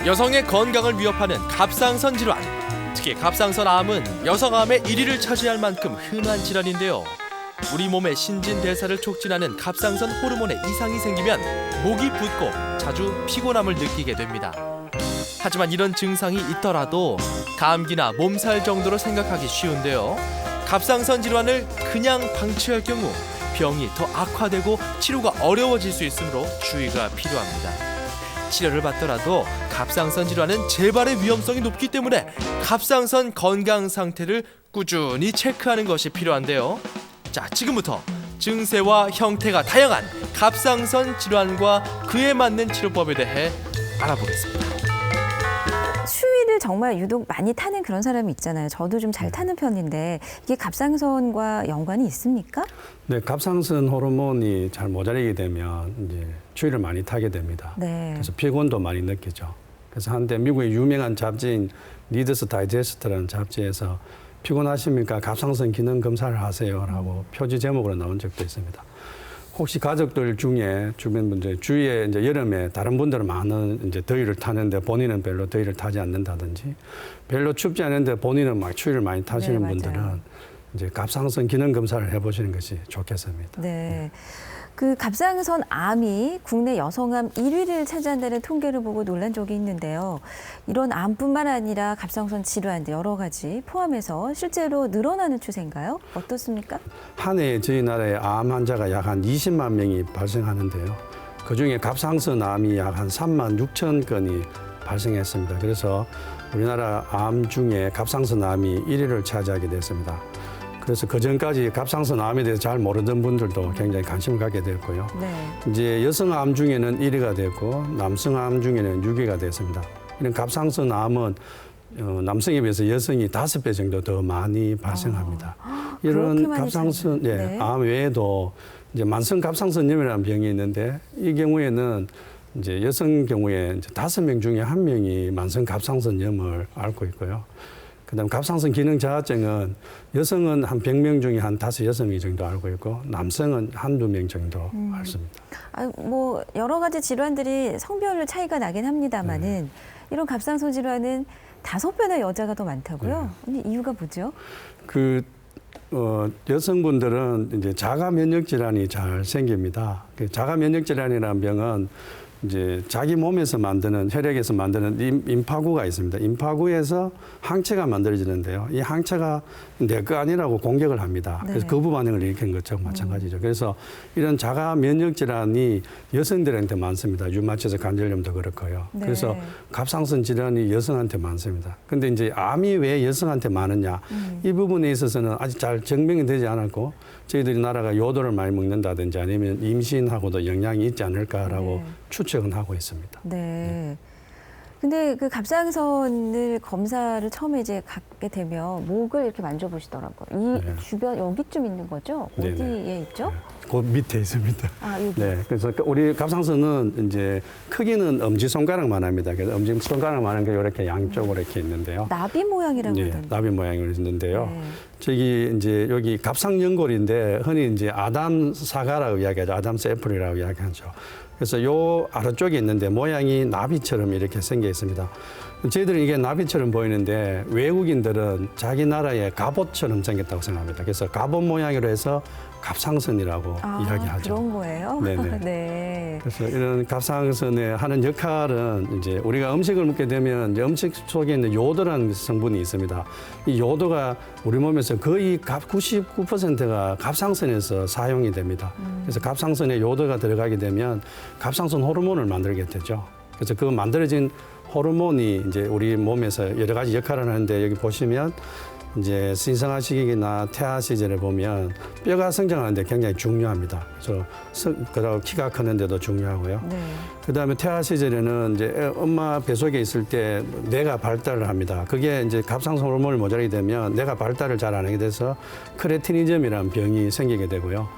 여성의 건강을 위협하는 갑상선 질환. 특히 갑상선암은 여성암의 1위를 차지할 만큼 흔한 질환인데요. 우리 몸의 신진대사를 촉진하는 갑상선 호르몬에 이상이 생기면 목이 붓고 자주 피곤함을 느끼게 됩니다. 하지만 이런 증상이 있더라도 감기나 몸살 정도로 생각하기 쉬운데요. 갑상선 질환을 그냥 방치할 경우 병이 더 악화되고 치료가 어려워질 수 있으므로 주의가 필요합니다. 치료를 받더라도 갑상선 질환은 재발의 위험성이 높기 때문에 갑상선 건강 상태를 꾸준히 체크하는 것이 필요한데요. 자, 지금부터 증세와 형태가 다양한 갑상선 질환과 그에 맞는 치료법에 대해 알아보겠습니다. 추위를 정말 유독 많이 타는 그런 사람이 있잖아요. 저도 좀 잘 타는 편인데 이게 갑상선과 연관이 있습니까? 네, 갑상선 호르몬이 잘 모자라게 되면 이제 추위를 많이 타게 됩니다. 네. 그래서 피곤도 많이 느끼죠. 그래서 한때 미국의 유명한 잡지인 리더스 다이제스트라는 잡지에서 피곤하십니까? 갑상선 기능 검사를 하세요라고 표지 제목으로 나온 적도 있습니다. 혹시 가족들 중에 주변 분들 주위에 이제 여름에 다른 분들은 많은 이제 더위를 타는데 본인은 별로 더위를 타지 않는다든지 별로 춥지 않은데 본인은 막 추위를 많이 타시는 네, 분들은 이제 갑상선 기능 검사를 해보시는 것이 좋겠습니다. 네. 그 갑상선 암이 국내 여성암 1위를 차지한다는 통계를 보고 놀란 적이 있는데요. 이런 암뿐만 아니라 갑상선 질환 여러 가지 포함해서 실제로 늘어나는 추세인가요? 어떻습니까? 한 해 저희 나라에 암 환자가 약 한 20만 명이 발생하는데요. 그중에 갑상선 암이 약 한 3만 6천 건이 발생했습니다. 그래서 우리나라 암 중에 갑상선 암이 1위를 차지하게 됐습니다. 그래서 그전까지 갑상선 암에 대해서 잘 모르던 분들도 굉장히 관심을 갖게 됐고요. 네. 이제 여성암 중에는 1위가 됐고 남성암 중에는 6위가 됐습니다. 이런 갑상선 암은 남성에 비해서 여성이 5배 정도 더 많이 발생합니다. 이런 갑상선 네. 암 외에도 이제 만성 갑상선염이라는 병이 있는데 이 경우에는 이제 여성 경우에 이제 5명 중에 1명이 만성 갑상선염을 앓고 있고요. 그다음 갑상선 기능 저하증은 여성은 한 100명 중에 한 5, 6명 정도 알고 있고 남성은 한두 명 정도 앓습니다. 뭐 여러 가지 질환들이 성별로 차이가 나긴 합니다만은 이런 갑상선 질환은 5배나 여자가 더 많다고요? 근데 이유가 뭐죠? 여성분들은 이제 자가 면역 질환이 잘 생깁니다. 자가 면역 질환이라는 병은 이제 자기 몸에서 만드는 혈액에서 만드는 임파구가 있습니다. 임파구에서 항체가 만들어지는데요. 이 항체가 내 거 아니라고 공격을 합니다. 네. 그래서 거부 반응을 일으키는 것처럼 마찬가지죠. 그래서 이런 자가 면역 질환이 여성들한테 많습니다. 류마티스 관절염도 그렇고요. 네. 그래서 갑상선 질환이 여성한테 많습니다. 근데 이제 암이 왜 여성한테 많으냐? 이 부분에 있어서는 아직 잘 증명이 되지 않았고 저희들이 나라가 요도를 많이 먹는다든지 아니면 임신하고도 영향이 있지 않을까라고 추측은 하고 있습니다. 네. 근데 그 갑상선을 검사를 처음에 이제 갖게 되면 목을 이렇게 만져보시더라고요. 이 주변 여기쯤 있는 거죠? 어디에 있죠? 그 밑에 있습니다. 아, 여기. 네. 그래서 우리 갑상선은 이제 크기는 엄지손가락만 합니다. 그래서 엄지손가락만 한 게 이렇게 양쪽으로 이렇게 있는데요. 나비 모양이라고 하던데. 나비 모양으로 있는데요. 네. 저기 이제 여기 갑상연골인데 흔히 이제 아담 사과라고 이야기하죠. 아담 애플이라고 이야기하죠. 그래서 요 아래쪽에 있는데 모양이 나비처럼 이렇게 생겨 있습니다. 저희들은 이게 나비처럼 보이는데 외국인들은 자기 나라의 갑옷처럼 생겼다고 생각합니다. 그래서 갑옷 모양으로 해서 갑상선이라고 이야기하죠. 그런 거예요? 네네. 네. 그래서 이런 갑상선에 하는 역할은 이제 우리가 음식을 먹게 되면 이제 음식 속에 있는 요도라는 성분이 있습니다. 이 요도가 우리 몸에서 거의 99%가 갑상선에서 사용이 됩니다. 그래서 갑상선에 요도가 들어가게 되면 갑상선 호르몬을 만들게 되죠. 그래서 그 만들어진 호르몬이 이제 우리 몸에서 여러 가지 역할을 하는데 여기 보시면 이제 신생아 시기나 태아 시절에 보면 뼈가 성장하는데 굉장히 중요합니다. 그래서 키가 크는데도 중요하고요. 네. 그다음에 태아 시절에는 이제 엄마 뱃속에 있을 때 뇌가 발달을 합니다. 그게 이제 갑상선 호르몬을 모자라게 되면 뇌가 발달을 잘 안 하게 돼서 크레티니즘이라는 병이 생기게 되고요.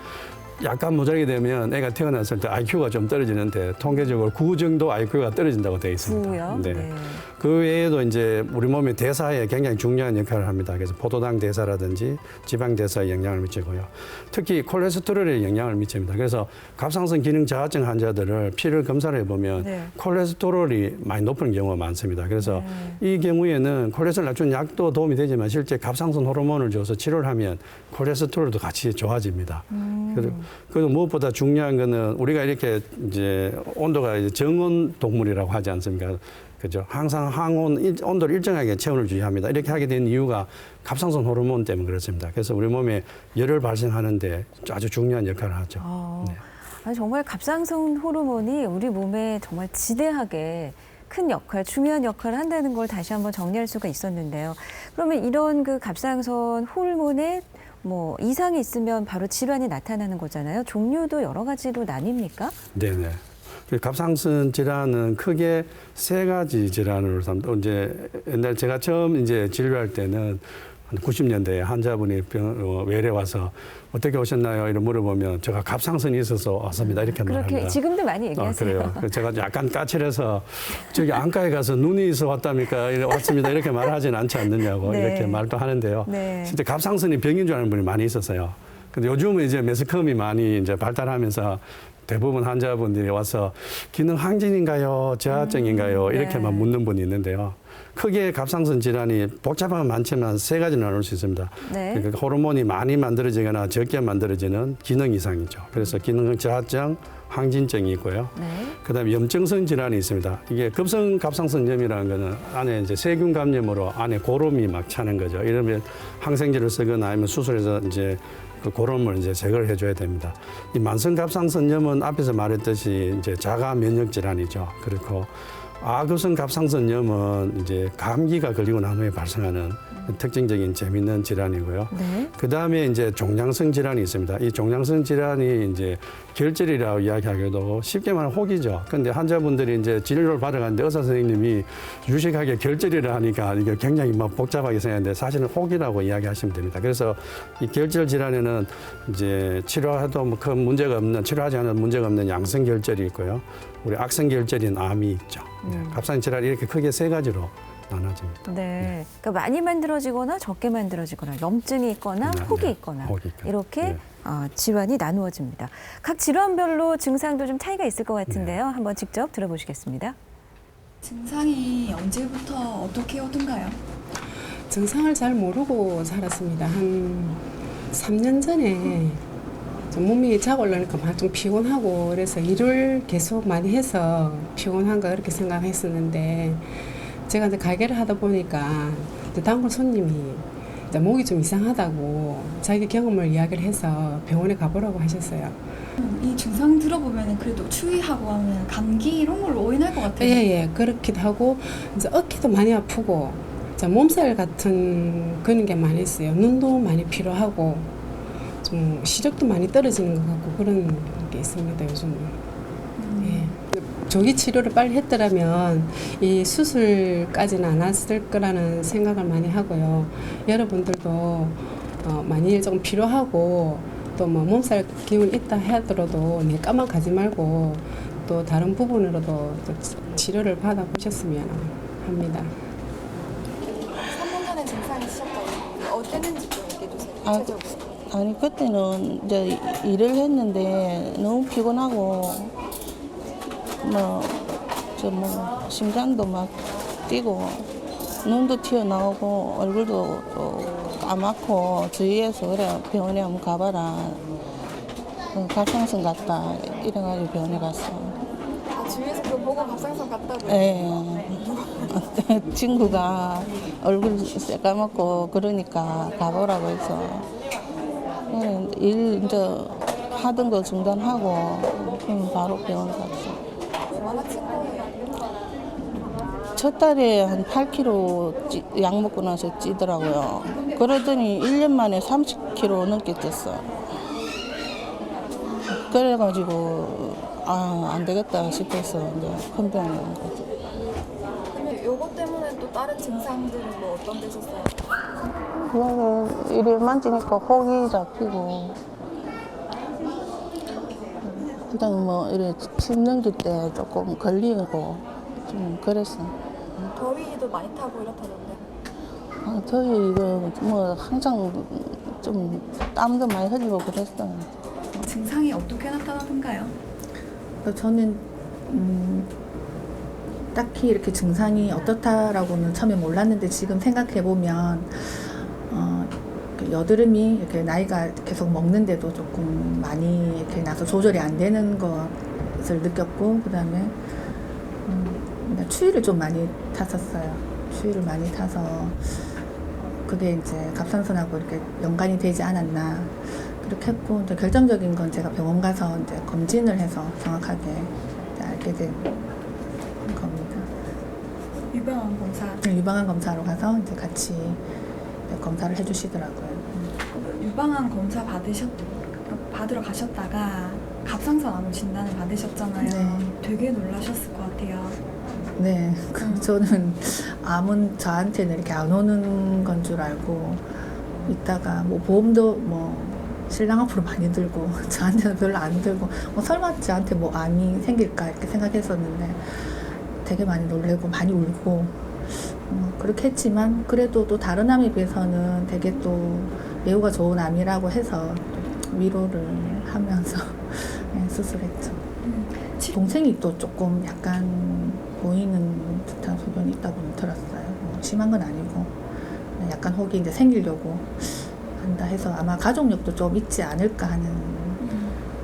약간 모자라게 되면 애가 태어났을 때 IQ가 좀 떨어지는데 통계적으로 9 정도 IQ가 떨어진다고 되어 있습니다. 9요? 네. 그 외에도 이제 우리 몸의 대사에 굉장히 중요한 역할을 합니다. 그래서 포도당 대사라든지 지방 대사에 영향을 미치고요. 특히 콜레스테롤에 영향을 미칩니다. 그래서 갑상선 기능 저하증 환자들을 피를 검사를 해보면 네. 콜레스테롤이 많이 높은 경우가 많습니다. 그래서 이 경우에는 콜레스테롤 낮춘 약도 도움이 되지만 실제 갑상선 호르몬을 줘서 치료를 하면 콜레스테롤도 같이 좋아집니다. 그리고 무엇보다 중요한 거는 우리가 이렇게 이제 온도가 이제 정온 동물이라고 하지 않습니까? 그죠? 항상 항온 온도를 일정하게 체온을 유지합니다. 이렇게 하게 된 이유가 갑상선 호르몬 때문에 그렇습니다. 그래서 우리 몸에 열을 발생하는데 아주 중요한 역할을 하죠. 네. 아니, 정말 갑상선 호르몬이 우리 몸에 정말 지대하게 큰 역할, 중요한 역할을 한다는 걸 다시 한번 정리할 수가 있었는데요. 그러면 이런 그 갑상선 호르몬에 뭐 이상이 있으면 바로 질환이 나타나는 거잖아요. 종류도 여러 가지로 나뉩니까? 네네. 갑상선 질환은 크게 3가지 질환으로 삼다. 이제 옛날 제가 처음 이제 진료할 때는 한 90년대에 환자분이 외래 와서 어떻게 오셨나요? 이런 물어보면 제가 갑상선이 있어서 왔습니다. 이렇게 말합니다. 그렇게 지금도 많이 얘기하세요. 그래요. 그래서 제가 약간 까칠해서 저기 안과에 가서 눈이 있어 왔답니까? 왔습니다. 이렇게 말하지는 않지 않느냐고 네. 이렇게 말도 하는데요. 네. 진짜 갑상선이 병인 줄 아는 분이 많이 있었어요. 근데 요즘은 이제 매스컴이 많이 이제 발달하면서 대부분 환자분들이 와서 기능 항진인가요? 저하증인가요? 이렇게만 네. 묻는 분이 있는데요. 크게 갑상선 질환이 복잡하면 많지만 3가지로 나눌 수 있습니다. 네. 그러니까 호르몬이 많이 만들어지거나 적게 만들어지는 기능 이상이죠. 그래서 기능 저하증, 항진증이 있고요. 네. 그다음에 염증성 질환이 있습니다. 이게 급성 갑상선염이라는 거는 안에 이제 세균 감염으로 안에 고름이 막 차는 거죠. 이러면 항생제를 쓰거나 아니면 수술해서 이제 그 고름을 이제 제거를 해줘야 됩니다. 이 만성 갑상선염은 앞에서 말했듯이 이제 자가 면역 질환이죠. 그리고 아급성 갑상선염은 이제 감기가 걸리고 난 후에 발생하는 특징적인 재미있는 질환이고요. 네. 그 다음에 이제 종양성 질환이 있습니다. 이 종양성 질환이 이제 결절이라고 이야기하기도 하고 쉽게 말하면 혹이죠. 근데 환자분들이 이제 진료를 받아가는데 의사 선생님이 유식하게 결절이라 하니까 이게 굉장히 막 복잡하게 생각하는데 사실은 혹이라고 이야기하시면 됩니다. 그래서 이 결절 질환에는 이제 치료해도 뭐 큰 문제가 없는, 치료하지 않아도 문제가 없는 양성 결절이 있고요. 우리 악성 결절인 암이 있죠. 갑상선 질환이 이렇게 크게 3가지로 나눠집니다. 네. 그러니까 많이 만들어지거나 적게 만들어지거나 염증이 있거나 네, 혹이 네. 있거나 혹이 있거나. 이렇게 네. 질환이 나누어집니다. 각 질환별로 증상도 좀 차이가 있을 것 같은데요. 한번 직접 들어보시겠습니다. 증상이 언제부터 어떻게 오던가요? 증상을 잘 모르고 살았습니다. 한 3년 전에 좀 몸이 자고 올라니까 좀 피곤하고 그래서 일을 계속 많이 해서 피곤한가 그렇게 생각했었는데 제가 이제 가게를 하다 보니까 단골 손님이 이제 목이 좀 이상하다고 자기 경험을 이야기를 해서 병원에 가보라고 하셨어요. 이 증상 들어보면 그래도 추위하고 하면 감기 이런 걸로 오인할 것 같아요. 예, 그렇기도 하고 이제 어깨도 많이 아프고 자, 몸살 같은 그런 게 많이 있어요. 눈도 많이 피로하고 좀 시력도 많이 떨어지는 것 같고 그런 게 있습니다, 요즘은. 예. 조기 치료를 빨리 했더라면 이 수술까지는 안 왔을 거라는 생각을 많이 하고요. 여러분들도 만일 조금 필요하고 또 뭐 몸살 기운 있다 하더라도 내과만 가지 말고 또 다른 부분으로도 또 치료를 받아보셨으면 합니다. 3년 전에 증상이 시작되고 어땠는지 좀 얘기해 주세요. 아, 구체적으로. 아니 그때는 이제 일을 했는데 너무 피곤하고 뭐 심장도 막 뛰고 눈도 튀어나오고 얼굴도 또 까맣고 주위에서 그래 병원에 한번 가봐라 갑상선 같다 이래가지고 병원에 갔어. 주위에서 그거 보고 갑상선 같다고요? 예. 친구가 얼굴 새까맣고 그러니까 가보라고 해서 일 이제 하던 거 중단하고 그럼 바로 병원 갔어. 얼마나 친 거예요? 첫 달에 한 8kg 약 먹고 나서 찌더라고요. 그러더니 1년 만에 30kg 넘게 쪘어. 그래가지고 안 되겠다 싶어서 이제 큰 병원에 온 거죠. 근데 요거 때문에 또 다른 증상들은 뭐 어떤 데셨어요? 그냥 이리 만지니까 혹이 잡히고 그다음 뭐 이래 침 넘길 때 조금 걸리고 좀 그랬어. 더위도 많이 타고 이렇다던데. 더위 이거 뭐 항상 좀 땀도 많이 흘리고 그랬어. 증상이 어떻게 나타나던가요? 저는 딱히 이렇게 증상이 어떻다라고는 처음에 몰랐는데 지금 생각해 보면 여드름이 이렇게 나이가 계속 먹는데도 조금 많이 이렇게 나서 조절이 안 되는 것을 느꼈고 그다음에 추위를 좀 많이 탔었어요. 추위를 많이 타서 그게 이제 갑상선하고 이렇게 연관이 되지 않았나 그렇게 했고 이제 결정적인 건 제가 병원 가서 이제 검진을 해서 정확하게 이제 알게 된 겁니다. 유방암 검사. 유방암 검사로 가서 이제 같이 이제 검사를 해주시더라고요. 유방암 검사 받으러 가셨다가 갑상선 암 진단을 받으셨잖아요. 네. 되게 놀라셨을 것 같아요. 네, 저는 암은 저한테는 이렇게 안 오는 건 줄 알고 있다가 뭐 보험도 뭐 신랑 앞으로 많이 들고 저한테는 별로 안 들고 뭐 설마 저한테 뭐 암이 생길까 이렇게 생각했었는데 되게 많이 놀래고 많이 울고 그렇게 했지만 그래도 또 다른 암에 비해서는 되게 또 매우가 좋은 암이라고 해서 또 위로를 하면서 네, 수술했죠. 동생이 또 조금 약간 보이는 듯한 소변이 있다고 들었어요. 뭐 심한 건 아니고 약간 혹이 이제 생기려고 한다 해서 아마 가족력도 좀 있지 않을까 하는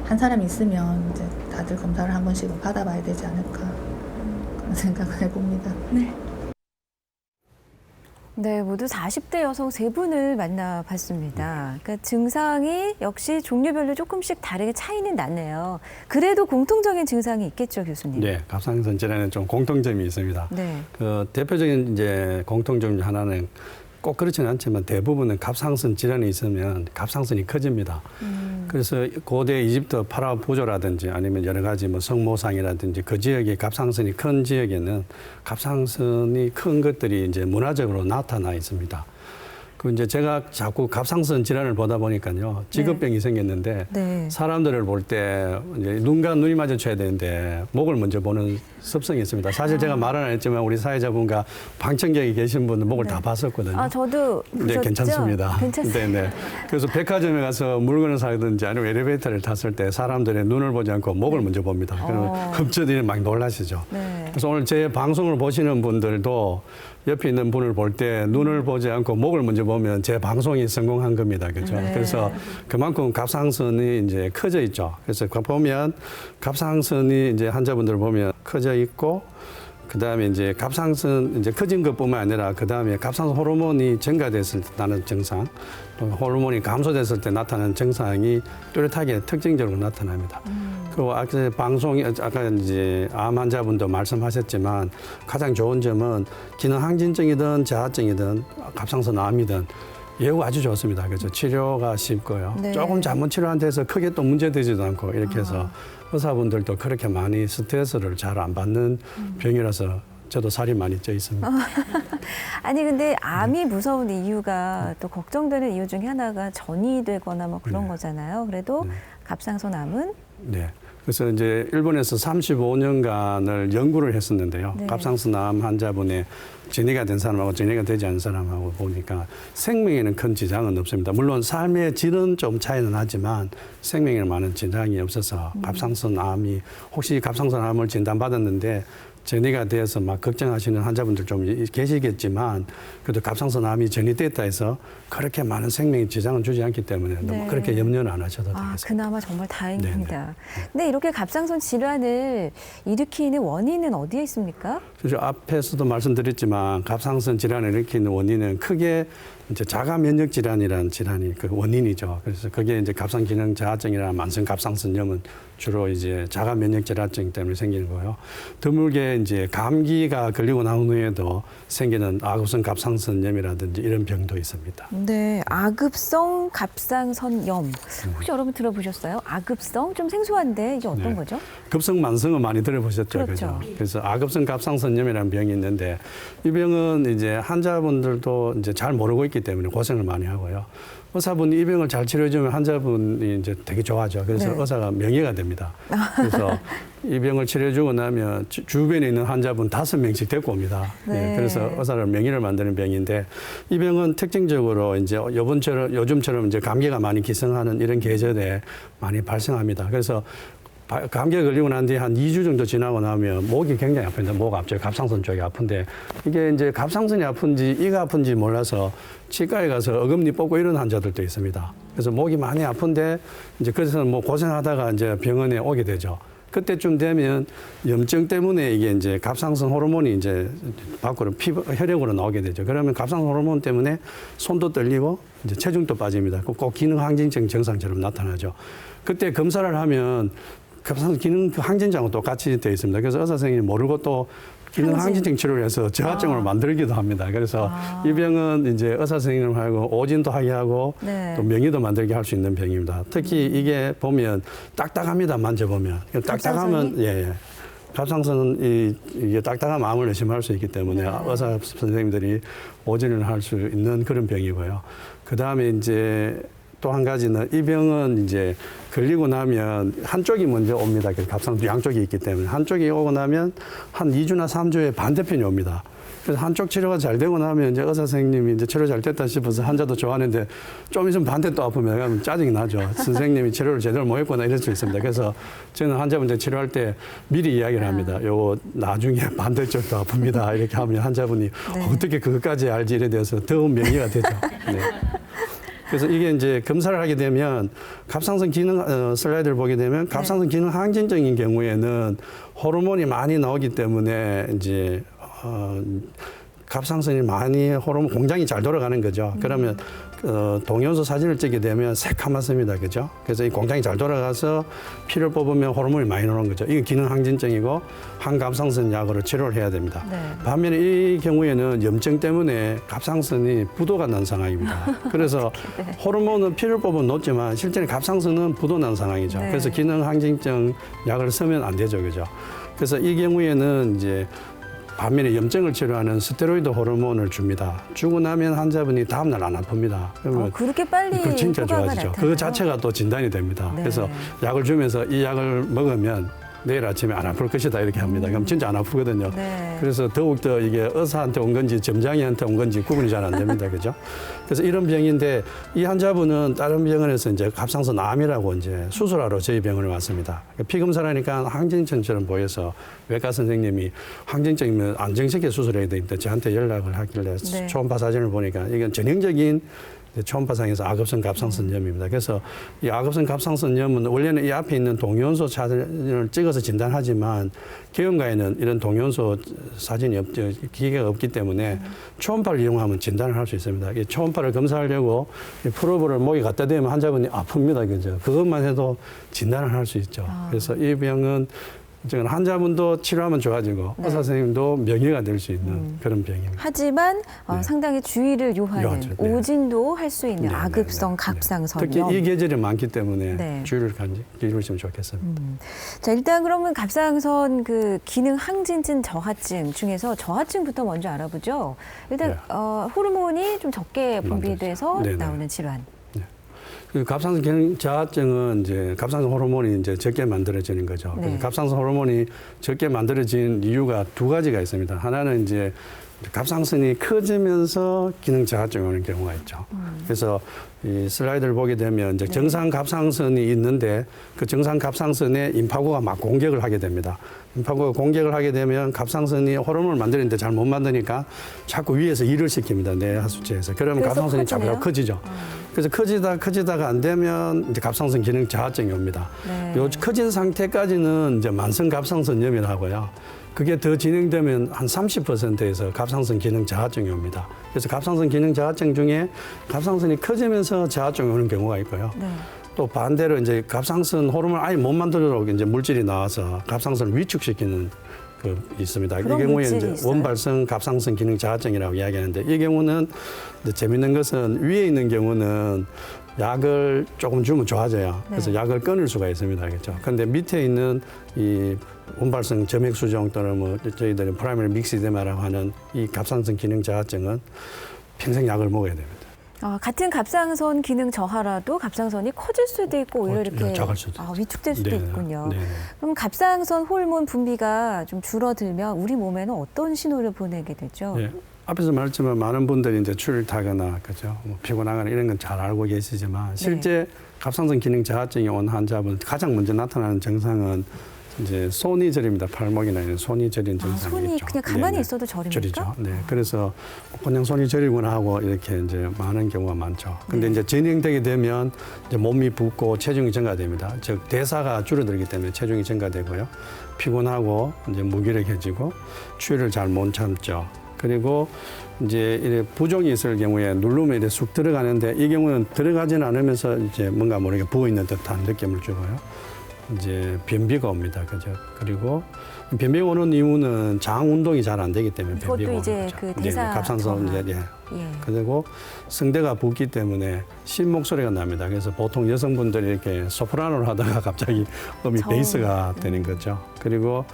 한 사람이 있으면 이제 다들 검사를 한 번씩은 받아봐야 되지 않을까 그런 생각을 해봅니다. 네. 네, 모두 40대 여성 3분을 만나봤습니다. 그러니까 증상이 역시 종류별로 조금씩 다르게 차이는 나네요. 그래도 공통적인 증상이 있겠죠, 교수님? 네, 갑상선 질환에 좀 공통점이 있습니다. 네. 그 대표적인 이제 공통점 중 하나는 꼭 그렇지는 않지만 대부분은 갑상선 질환이 있으면 갑상선이 커집니다. 그래서 고대 이집트 파라오 부조라든지 아니면 여러 가지 뭐 성모상이라든지 그 지역에 갑상선이 큰 지역에는 갑상선이 큰 것들이 이제 문화적으로 나타나 있습니다. 그 이제 제가 자꾸 갑상선 질환을 보다 보니까요 직업병이 생겼는데 네. 사람들을 볼 때 눈과 눈이 마주쳐야 되는데 목을 먼저 보는 습성이 있습니다. 사실 제가 말은 안 했지만 우리 사회자분과 방청객이 계신 분들 목을 다 봤었거든요. 아, 저도 보셨죠? 네, 괜찮습니다. 괜찮습니다. 네. 그래서 백화점에 가서 물건을 사든지 아니면 엘리베이터를 탔을 때 사람들의 눈을 보지 않고 목을 먼저 봅니다. 그러면 흠쳐들이 막 놀라시죠. 네. 그래서 오늘 제 방송을 보시는 분들도 옆에 있는 분을 볼 때 눈을 보지 않고 목을 먼저 보면 제 방송이 성공한 겁니다. 그렇죠? 네. 그래서 그만큼 갑상선이 이제 커져 있죠. 그래서 보면 갑상선이 이제 환자분들 보면 커져 있고 그다음에 이제 갑상선 이제 커진 것뿐만 아니라 그다음에 갑상선 호르몬이 증가됐을 때 나는 증상, 또 호르몬이 감소됐을 때 나타나는 증상이 뚜렷하게 특징적으로 나타납니다. 그리고 아까 방송이 아까 이제 암 환자분도 말씀하셨지만 가장 좋은 점은 기능 항진증이든 자아증이든 갑상선 암이든 예후 아주 좋습니다. 그래서 치료가 쉽고요. 네. 조금 잘못 치료한 데서 크게 또 문제되지도 않고 이렇게 해서 의사분들도 그렇게 많이 스트레스를 잘 안 받는 병이라서 저도 살이 많이 쪄 있습니다. 아니 근데 암이 무서운 이유가 또 걱정되는 이유 중에 하나가 전이 되거나 뭐 그런 네. 거잖아요. 그래도 갑상선 암은 네. 그래서 이제 일본에서 35년간을 연구를 했었는데요. 네. 갑상선암 환자분의 전이가 된 사람하고 전이가 되지 않은 사람하고 보니까 생명에는 큰 지장은 없습니다. 물론 삶의 질은 좀 차이는 하지만 생명에는 많은 지장이 없어서 갑상선암이 혹시 갑상선암을 진단받았는데 전이가 되어서 막 걱정하시는 환자분들 좀 계시겠지만 그래도 갑상선암이 전이됐다 해서 그렇게 많은 생명에 지장은 주지 않기 때문에 너무 네. 그렇게 염려는 안 하셔도 아, 되겠습니다. 그나마 정말 다행입니다. 근데 이렇게 갑상선 질환을 일으키는 원인은 어디에 있습니까? 그래서 앞에서도 말씀드렸지만 갑상선 질환을 일으키는 원인은 크게 이제 자가 면역 질환이라는 질환이 그 원인이죠. 그래서 그게 이제 갑상 기능 저하증이나 만성 갑상선염은 주로 이제 자가 면역 질환증 때문에 생기는 거예요. 드물게 이제 감기가 걸리고 나온 후에도 생기는 아급성 갑상선염이라든지 이런 병도 있습니다. 네, 아급성 갑상선염. 혹시 여러분 들어보셨어요? 아급성? 좀 생소한데 이게 어떤 네. 거죠? 급성 만성은 많이 들어보셨죠, 그렇죠. 그죠? 그래서 아급성 갑상선염이라는 병이 있는데 이 병은 이제 환자분들도 이제 잘 모르고 있기 때문에 고생을 많이 하고요. 의사분이 이 병을 잘 치료해주면 환자분이 이제 되게 좋아하죠. 그래서 네. 의사가 명예가 됩니다. 그래서 이 병을 치료해주고 나면 주변에 있는 환자분 5명씩 데리고 옵니다. 네. 예, 그래서 의사를 명예를 만드는 병인데 이 병은 특징적으로 이제 요즘처럼 이제 감기가 많이 기승하는 이런 계절에 많이 발생합니다. 그래서 감기에 걸리고 난 뒤에 한 2주 정도 지나고 나면 목이 굉장히 아픕니다. 목 앞쪽, 갑상선 쪽이 아픈데 이게 이제 갑상선이 아픈지 이가 아픈지 몰라서 치과에 가서 어금니 뽑고 이런 환자들도 있습니다. 그래서 목이 많이 아픈데 이제 그래서 뭐 고생하다가 이제 병원에 오게 되죠. 그때쯤 되면 염증 때문에 이게 이제 갑상선 호르몬이 이제 밖으로 혈액으로 나오게 되죠. 그러면 갑상선 호르몬 때문에 손도 떨리고 이제 체중도 빠집니다. 꼭 기능 항진증 증상처럼 나타나죠. 그때 검사를 하면 갑상선 기능 항진증하고 똑같이 되어 있습니다. 그래서 의사 선생님이 모르고 또 기능 항진증 치료를 해서 저하증으로 만들기도 합니다. 그래서 이 병은 이제 의사 선생님하고 오진도 하게 하고 네. 또 명의도 만들게 할 수 있는 병입니다. 특히 이게 보면 딱딱합니다. 만져보면. 딱딱하면 예. 갑상선은 이게 딱딱한 암을 의심할 수 있기 때문에 의사 선생님들이 오진을 할 수 있는 그런 병이고요. 그 다음에 이제 또 한 가지는 이 병은 이제 걸리고 나면 한쪽이 먼저 옵니다. 갑상선 양쪽이 있기 때문에 한쪽이 오고 나면 한 2주나 3주에 반대편이 옵니다. 그래서 한쪽 치료가 잘 되고 나면 이제 의사 선생님이 이제 치료 잘 됐다 싶어서 환자도 좋아하는데 좀 있으면 반대 또 아프면 짜증이 나죠. 선생님이 치료를 제대로 못 했구나 이럴 수 있습니다. 그래서 저는 환자분들 치료할 때 미리 이야기를 합니다. 요거 나중에 반대쪽도 아픕니다. 이렇게 하면 환자분이 어떻게 그것까지 알지 이래 돼서 더운 명의가 되죠. 네. 그래서 이게 이제 검사를 하게 되면 갑상선 기능 슬라이드를 보게 되면 갑상선 기능 항진증인 경우에는 호르몬이 많이 나오기 때문에 이제 갑상선이 많이 호르몬 공장이 잘 돌아가는 거죠. 그러면 동연소 사진을 찍게 되면 새카맣습니다. 그죠? 그래서 이 공장이 잘 돌아가서 피를 뽑으면 호르몬이 많이 나오는 거죠. 이게 기능 항진증이고 항갑상선 약으로 치료를 해야 됩니다. 네. 반면에 이 경우에는 염증 때문에 갑상선이 부도가 난 상황입니다. 그래서 호르몬은 피를 뽑으면 높지만 실제는 갑상선은 부도 난 상황이죠. 네. 그래서 기능 항진증 약을 쓰면 안 되죠. 그죠? 그래서 이 경우에는 이제 반면에 염증을 치료하는 스테로이드 호르몬을 줍니다. 주고 나면 환자분이 다음날 안 아픕니다. 그러면 그렇게 빨리 그 진짜 효과가 좋아지죠. 나타나요? 그 자체가 또 진단이 됩니다. 네. 그래서 약을 주면서 이 약을 먹으면 내일 아침에 안 아플 것이다 이렇게 합니다. 그럼 진짜 안 아프거든요. 네. 그래서 더욱더 이게 의사한테 온 건지 점장이한테 온 건지 구분이 잘 안 됩니다. 그죠? 그래서 이런 병인데 이 환자분은 다른 병원에서 이제 갑상선 암이라고 이제 수술하러 저희 병원에 왔습니다. 피 검사를 하니까 항진증처럼 보여서 외과 선생님이 항진증이면 안정시켜 수술해야 되니까 저한테 연락을 하길래 네. 초음파 사진을 보니까 이건 전형적인 초음파상에서 악압성 갑상선염입니다. 그래서 이 악압성 갑상선염은 원래는 이 앞에 있는 동연소 사진을 찍어서 진단하지만 개원가에는 이런 동연소 사진이 없죠. 기계가 없기 때문에 초음파를 이용하면 진단을 할 수 있습니다. 이 초음파를 검사하려고 이 프로브를 목에 갖다 대면 환자분이 아픕니다. 그죠? 그것만 해도 진단을 할 수 있죠. 그래서 이 병은 지금 환자분도 치료하면 좋아지고 의사 선생님도 명예가 될 수 있는 그런 병입니다. 하지만 상당히 주의를 요하는 요하죠. 네. 오진도 할 수 있는 네, 악읍성 네, 네. 갑상선염. 특히 이 계절이 많기 때문에 네. 주의를 기울이시면 좋겠습니다. 자, 일단 그러면 갑상선 그 기능 항진증 저하증 중에서 저하증부터 먼저 알아보죠. 일단 네. 호르몬이 좀 적게 분비돼서 네네. 나오는 질환. 그 갑상선 기능 저하증은 이제 갑상선 호르몬이 이제 적게 만들어지는 거죠. 네. 그래서 갑상선 호르몬이 적게 만들어진 이유가 두 가지가 있습니다. 하나는 이제 갑상선이 커지면서 기능 저하증이 오는 경우가 있죠. 그래서 이 슬라이드를 보게 되면 이제 정상 갑상선이 있는데 그 정상 갑상선에 임파구가 막 공격을 하게 됩니다. 임파구가 공격을 하게 되면 갑상선이 호르몬을 만드는데 잘 못 만드니까 자꾸 위에서 일을 시킵니다. 내 하수체에서. 그러면 그래서 갑상선이 커지네요? 자꾸 커지죠. 그래서 커지다가 안 되면 이제 갑상선 기능 저하증이 옵니다. 네. 요 커진 상태까지는 이제 만성 갑상선염이라고 하고요. 그게 더 진행되면 한 30%에서 갑상선 기능 저하증이 옵니다. 그래서 갑상선 기능 저하증 중에 갑상선이 커지면서 저하증이 오는 경우가 있고요. 네. 또 반대로 이제 갑상선 호르몬을 아예 못 만들도록 이제 물질이 나와서 갑상선을 위축시키는 그 있습니다. 이 그런 경우에 물질이 이제 있어요? 원발성 갑상선 기능 저하증이라고 이야기하는데 이 경우는 이제 재밌는 것은 위에 있는 경우는 약을 조금 주면 좋아져요. 그래서 네. 약을 끊을 수가 있습니다. 그렇죠. 근데 밑에 있는 이 원발성 점액 수정 또는 뭐 저희들은 프라이머리 믹스 이데마라고 하는 이 갑상선 기능 저하증은 평생 약을 먹어야 됩니다. 같은 갑상선 기능 저하라도 갑상선이 커질 수도 있고 오히려 이렇게 작을 수도 위축될 수도 네네. 있군요. 네네. 그럼 갑상선 호르몬 분비가 좀 줄어들면 우리 몸에는 어떤 신호를 보내게 되죠? 예. 앞에서 말했지만 많은 분들이 이제 추위를 타거나 그죠, 뭐 피곤하거나 이런 건 잘 알고 계시지만 실제 갑상선 기능 저하증이 온 환자분 가장 먼저 나타나는 증상은 이제 손이 저립니다. 팔목이나 이런 손이 저린 증상이 손이 있죠. 그냥 가만히 네네. 있어도 저립니까? 저리죠. 네. 그래서 그냥 손이 저리구나 하고 이렇게 이제 많은 경우가 많죠. 근데 이제 진행되게 되면 이제 몸이 붓고 체중이 증가됩니다. 즉 대사가 줄어들기 때문에 체중이 증가되고요. 피곤하고 이제 무기력해지고 추위를 잘 못 참죠. 그리고 이제 이래 부종이 있을 경우에 누르면 이렇게 쑥 들어가는데 이 경우는 들어가지는 않으면서 이제 뭔가 모르게 부어 있는 듯한 느낌을 주고요. 이제 변비가 옵니다. 그죠? 그리고 변비가 오는 이유는 장 운동이 잘 안 되기 때문에 이것도 변비가 오는 이제 거죠. 그 네, 대사 갑상선 저하. 이제 예. 그리고 성대가 붓기 때문에 신 목소리가 납니다. 그래서 보통 여성분들이 이렇게 소프라노를 하다가 갑자기 음이 저음. 베이스가 되는 거죠. 그리고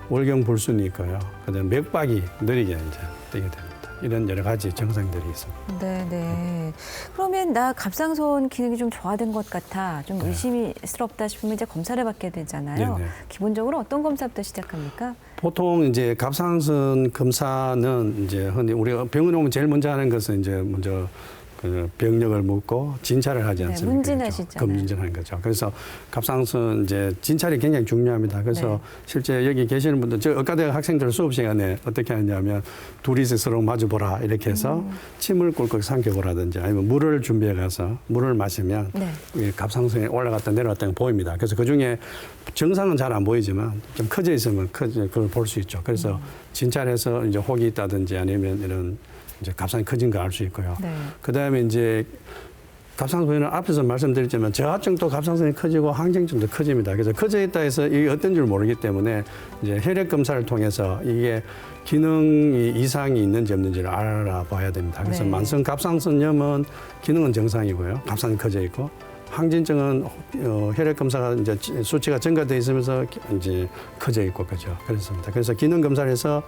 월경 불순이 있고요. 그다음 맥박이 느리게 이제 되게 됩니다. 이런 여러 가지 증상들이 있습니다. 네. 그러면 나 갑상선 기능이 좀 저하된 것 같아, 좀 의심스럽다 싶으면 이제 검사를 받게 되잖아요. 네네. 기본적으로 어떤 검사부터 시작합니까? 보통 이제 갑상선 검사는 이제 흔히 우리가 병원에 오면 제일 먼저 하는 것은 이제 먼저 그 병력을 묻고 진찰을 하지 네, 않습니까? 문진하시잖아요. 검진하는 거죠. 그래서 갑상선 이제 진찰이 굉장히 중요합니다. 그래서 네. 실제 여기 계시는 분들, 저 의과대학 학생들 수업 시간에 어떻게 하냐면 둘이서 서로 마주보라 이렇게 해서 침을 꿀꺽 삼켜보라든지 아니면 물을 준비해 가서 물을 마시면 네. 이 갑상선이 올라갔다 내려갔다 보입니다. 그래서 그 중에 정상은 잘 안 보이지만 좀 커져 있으면 그걸 볼 수 있죠. 그래서 진찰해서 이제 혹이 있다든지 아니면 이런 이제 갑상이 커진 걸 알 수 있고요. 네. 그다음에 이제 갑상선은 앞에서 말씀드렸지만 저하증도 갑상선이 커지고 항쟁증도 커집니다. 그래서 커져 있다 해서 이게 어떤 줄 모르기 때문에 이제 혈액 검사를 통해서 이게 기능이 이상이 있는지 없는지를 알아봐야 됩니다. 그래서 네. 만성 갑상선염은 기능은 정상이고요. 갑상이 커져 있고 항진증은 혈액 검사가 이제 수치가 증가돼 있으면서 이제 커져 있고 그죠. 그렇습니다. 그래서 기능 검사를 해서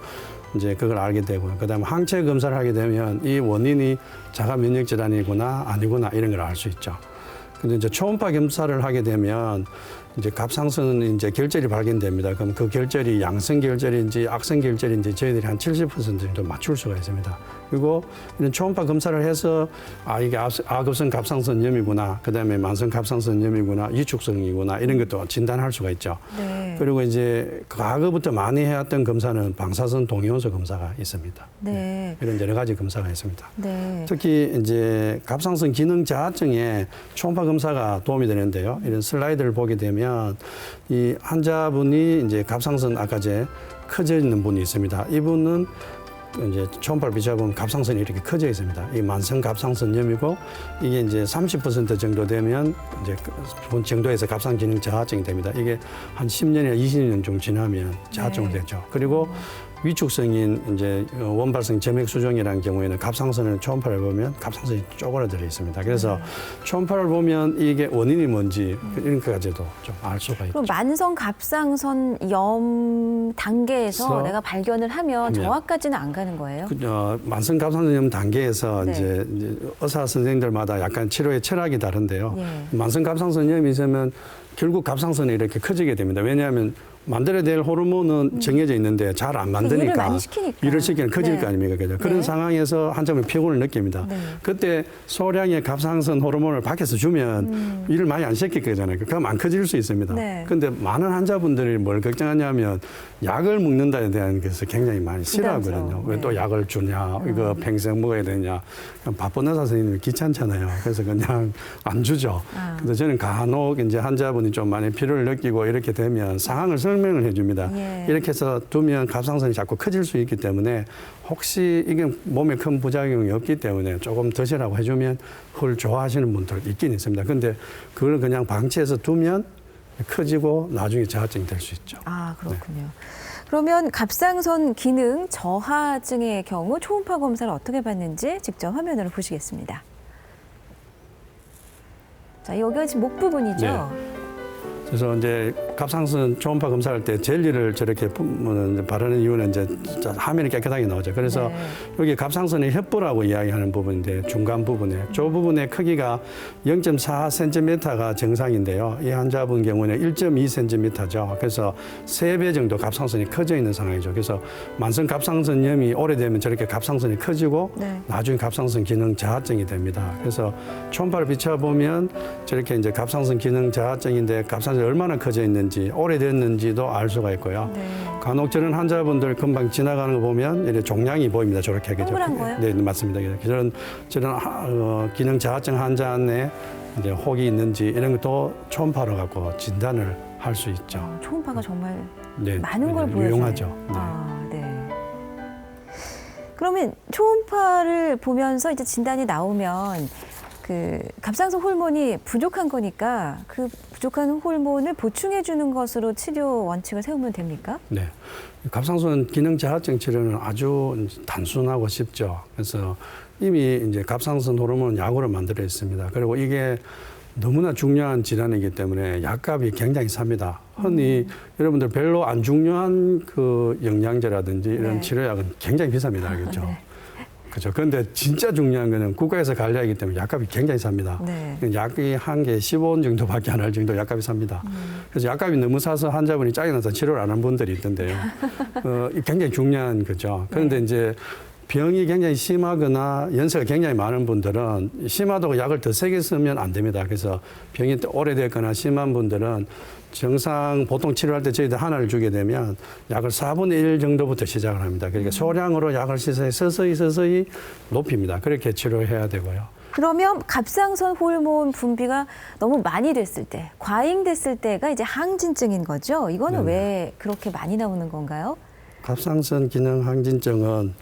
이제 그걸 알게 되고요. 그다음에 항체 검사를 하게 되면 이 원인이 자가 면역 질환이구나 아니구나 이런 걸 알 수 있죠. 근데 이제 초음파 검사를 하게 되면 이제 갑상선 이제 결절이 발견됩니다. 그럼 그 결절이 양성 결절인지 악성 결절인지 저희들이 한 70% 정도 맞출 수가 있습니다. 그리고 이런 초음파 검사를 해서 이게 아급성 갑상선염이구나, 그다음에 만성 갑상선염이구나, 위축성이구나 이런 것도 진단할 수가 있죠. 네. 그리고 이제 과거부터 많이 해왔던 검사는 방사선 동위원소 검사가 있습니다. 네. 이런 여러 가지 검사가 있습니다. 네. 특히 이제 갑상선 기능 저하증에 초음파 검사가 도움이 되는데요. 이런 슬라이드를 보게 되면 이 환자분이 이제 갑상선 아까 커져 있는 분이 있습니다. 이분은 이제 초음파를 비춰보면 갑상선이 이렇게 커져 있습니다. 이 만성 갑상선염이고 이게 이제 30% 정도 되면 이제 그 정도에서 갑상 기능 저하증이 됩니다. 이게 한 10년이나 20년 정도 지나면 저하증으로 되죠. 그리고 위축성인 이제 원발성 점액 수종이라는 경우에는 갑상선을 초음파를 보면 갑상선이 쪼그라들어 있습니다. 그래서 초음파를 보면 이게 원인이 뭔지 이런 것까지도 좀 알 수가 있죠. 그럼 만성 갑상선염 단계에서 그래서 내가 발견을 하면 네. 저하까지는 안 가는 거예요? 만성 갑상선염 단계에서 네. 이제 의사 선생님들마다 약간 치료의 철학이 다른데요. 예. 만성 갑상선염이 있으면 결국 갑상선이 이렇게 커지게 됩니다. 왜냐하면 만들어야 될 호르몬은 정해져 있는데 잘 안 만드니까 일을 많이 시키니까. 일을 시키면 커질 네. 거 아닙니까? 그죠? 그런 네. 상황에서 환자분 피곤을 느낍니다. 네. 그때 소량의 갑상선 호르몬을 밖에서 주면 일을 많이 안 시킬 거잖아요. 그럼 안 커질 수 있습니다. 네. 근데 많은 환자분들이 뭘 걱정하냐면 약을 먹는다에 대한 것을 굉장히 많이 싫어하거든요. 부담스러워. 왜 또 네. 약을 주냐, 이거 평생 먹어야 되냐. 그냥 바쁜 의사 선생님이 귀찮잖아요. 그래서 그냥 안 주죠. 근데 저는 간혹 이제 환자분이 좀 많이 피로를 느끼고 이렇게 되면 상황을 설명을 해줍니다. 예. 이렇게 해서 두면 갑상선이 자꾸 커질 수 있기 때문에 혹시 이게 몸에 큰 부작용이 없기 때문에 조금 드시라고 해주면 그걸 좋아하시는 분들 있긴 있습니다. 근데 그걸 그냥 방치해서 두면 커지고 나중에 저하증이 될 수 있죠. 아, 그렇군요. 그러면 갑상선 기능 저하증의 경우 초음파 검사를 어떻게 받는지 직접 화면으로 보시겠습니다. 자, 여기가 지금 목 부분이죠? 네. 그래서 이제 갑상선 초음파 검사할 때 젤리를 저렇게 바르는 이유는 이제 화면이 깨끗하게 나오죠. 그래서 네. 여기 갑상선의 혓부라고 이야기하는 부분인데 중간 부분에 저 부분의 크기가 0.4cm가 정상인데요. 이 환자분 경우는 1.2cm죠. 그래서 3배 정도 갑상선이 커져 있는 상황이죠. 그래서 만성 갑상선염이 오래되면 저렇게 갑상선이 커지고 네. 나중에 갑상선 기능 저하증이 됩니다. 그래서 초음파를 비춰보면 저렇게 이제 갑상선 기능 저하증인데 갑상선이 얼마나 커져 있는지 오래됐는지도 알 수가 있고요. 네. 간혹 저런 환자분들 금방 지나가는 거 보면 이렇게 종양이 보입니다. 저렇게 그죠? 동그란 거요? 네, 맞습니다. 저런 기능 저하증 환자 안에 이제 혹이 있는지 이런 것도 초음파로 갖고 진단을 할 수 있죠. 초음파가 정말 네, 많은 걸 보여주네요. 유용하죠. 네. 아, 네. 그러면 초음파를 보면서 이제 진단이 나오면 그 갑상선 호르몬이 부족한 거니까 그 부족한 호르몬을 보충해 주는 것으로 치료 원칙을 세우면 됩니까? 네. 갑상선 기능 저하증 치료는 아주 단순하고 쉽죠. 그래서 이미 이제 갑상선 호르몬 약으로 만들어 있습니다. 그리고 이게 너무나 중요한 질환이기 때문에 약값이 굉장히 쌉니다. 흔히 여러분들 별로 안 중요한 그 영양제라든지 이런 네. 치료약은 굉장히 비쌉니다. 그렇죠? 네. 그렇죠. 그런데 진짜 중요한 거는 국가에서 관리하기 때문에 약값이 굉장히 쌉니다. 네. 약이 한 개에 15원 정도밖에 안 할 정도 약값이 쌉니다. 그래서 약값이 너무 싸서 환자분이 짜증나서 치료를 안 한 분들이 있던데요. 굉장히 중요한 거죠. 그런데 네. 이제 병이 굉장히 심하거나 연세가 굉장히 많은 분들은 심하다고 약을 더 세게 쓰면 안 됩니다. 그래서 병이 오래됐거나 심한 분들은 정상 보통 치료할 때 저희들 하나를 주게 되면 약을 4분의 1 정도부터 시작을 합니다. 그러니까 소량으로 약을 서서히 높입니다. 그렇게 치료해야 되고요. 그러면 갑상선 호르몬 분비가 너무 많이 됐을 때, 과잉됐을 때가 이제 항진증인 거죠? 이거는 네네. 왜 그렇게 많이 나오는 건가요? 갑상선 기능 항진증은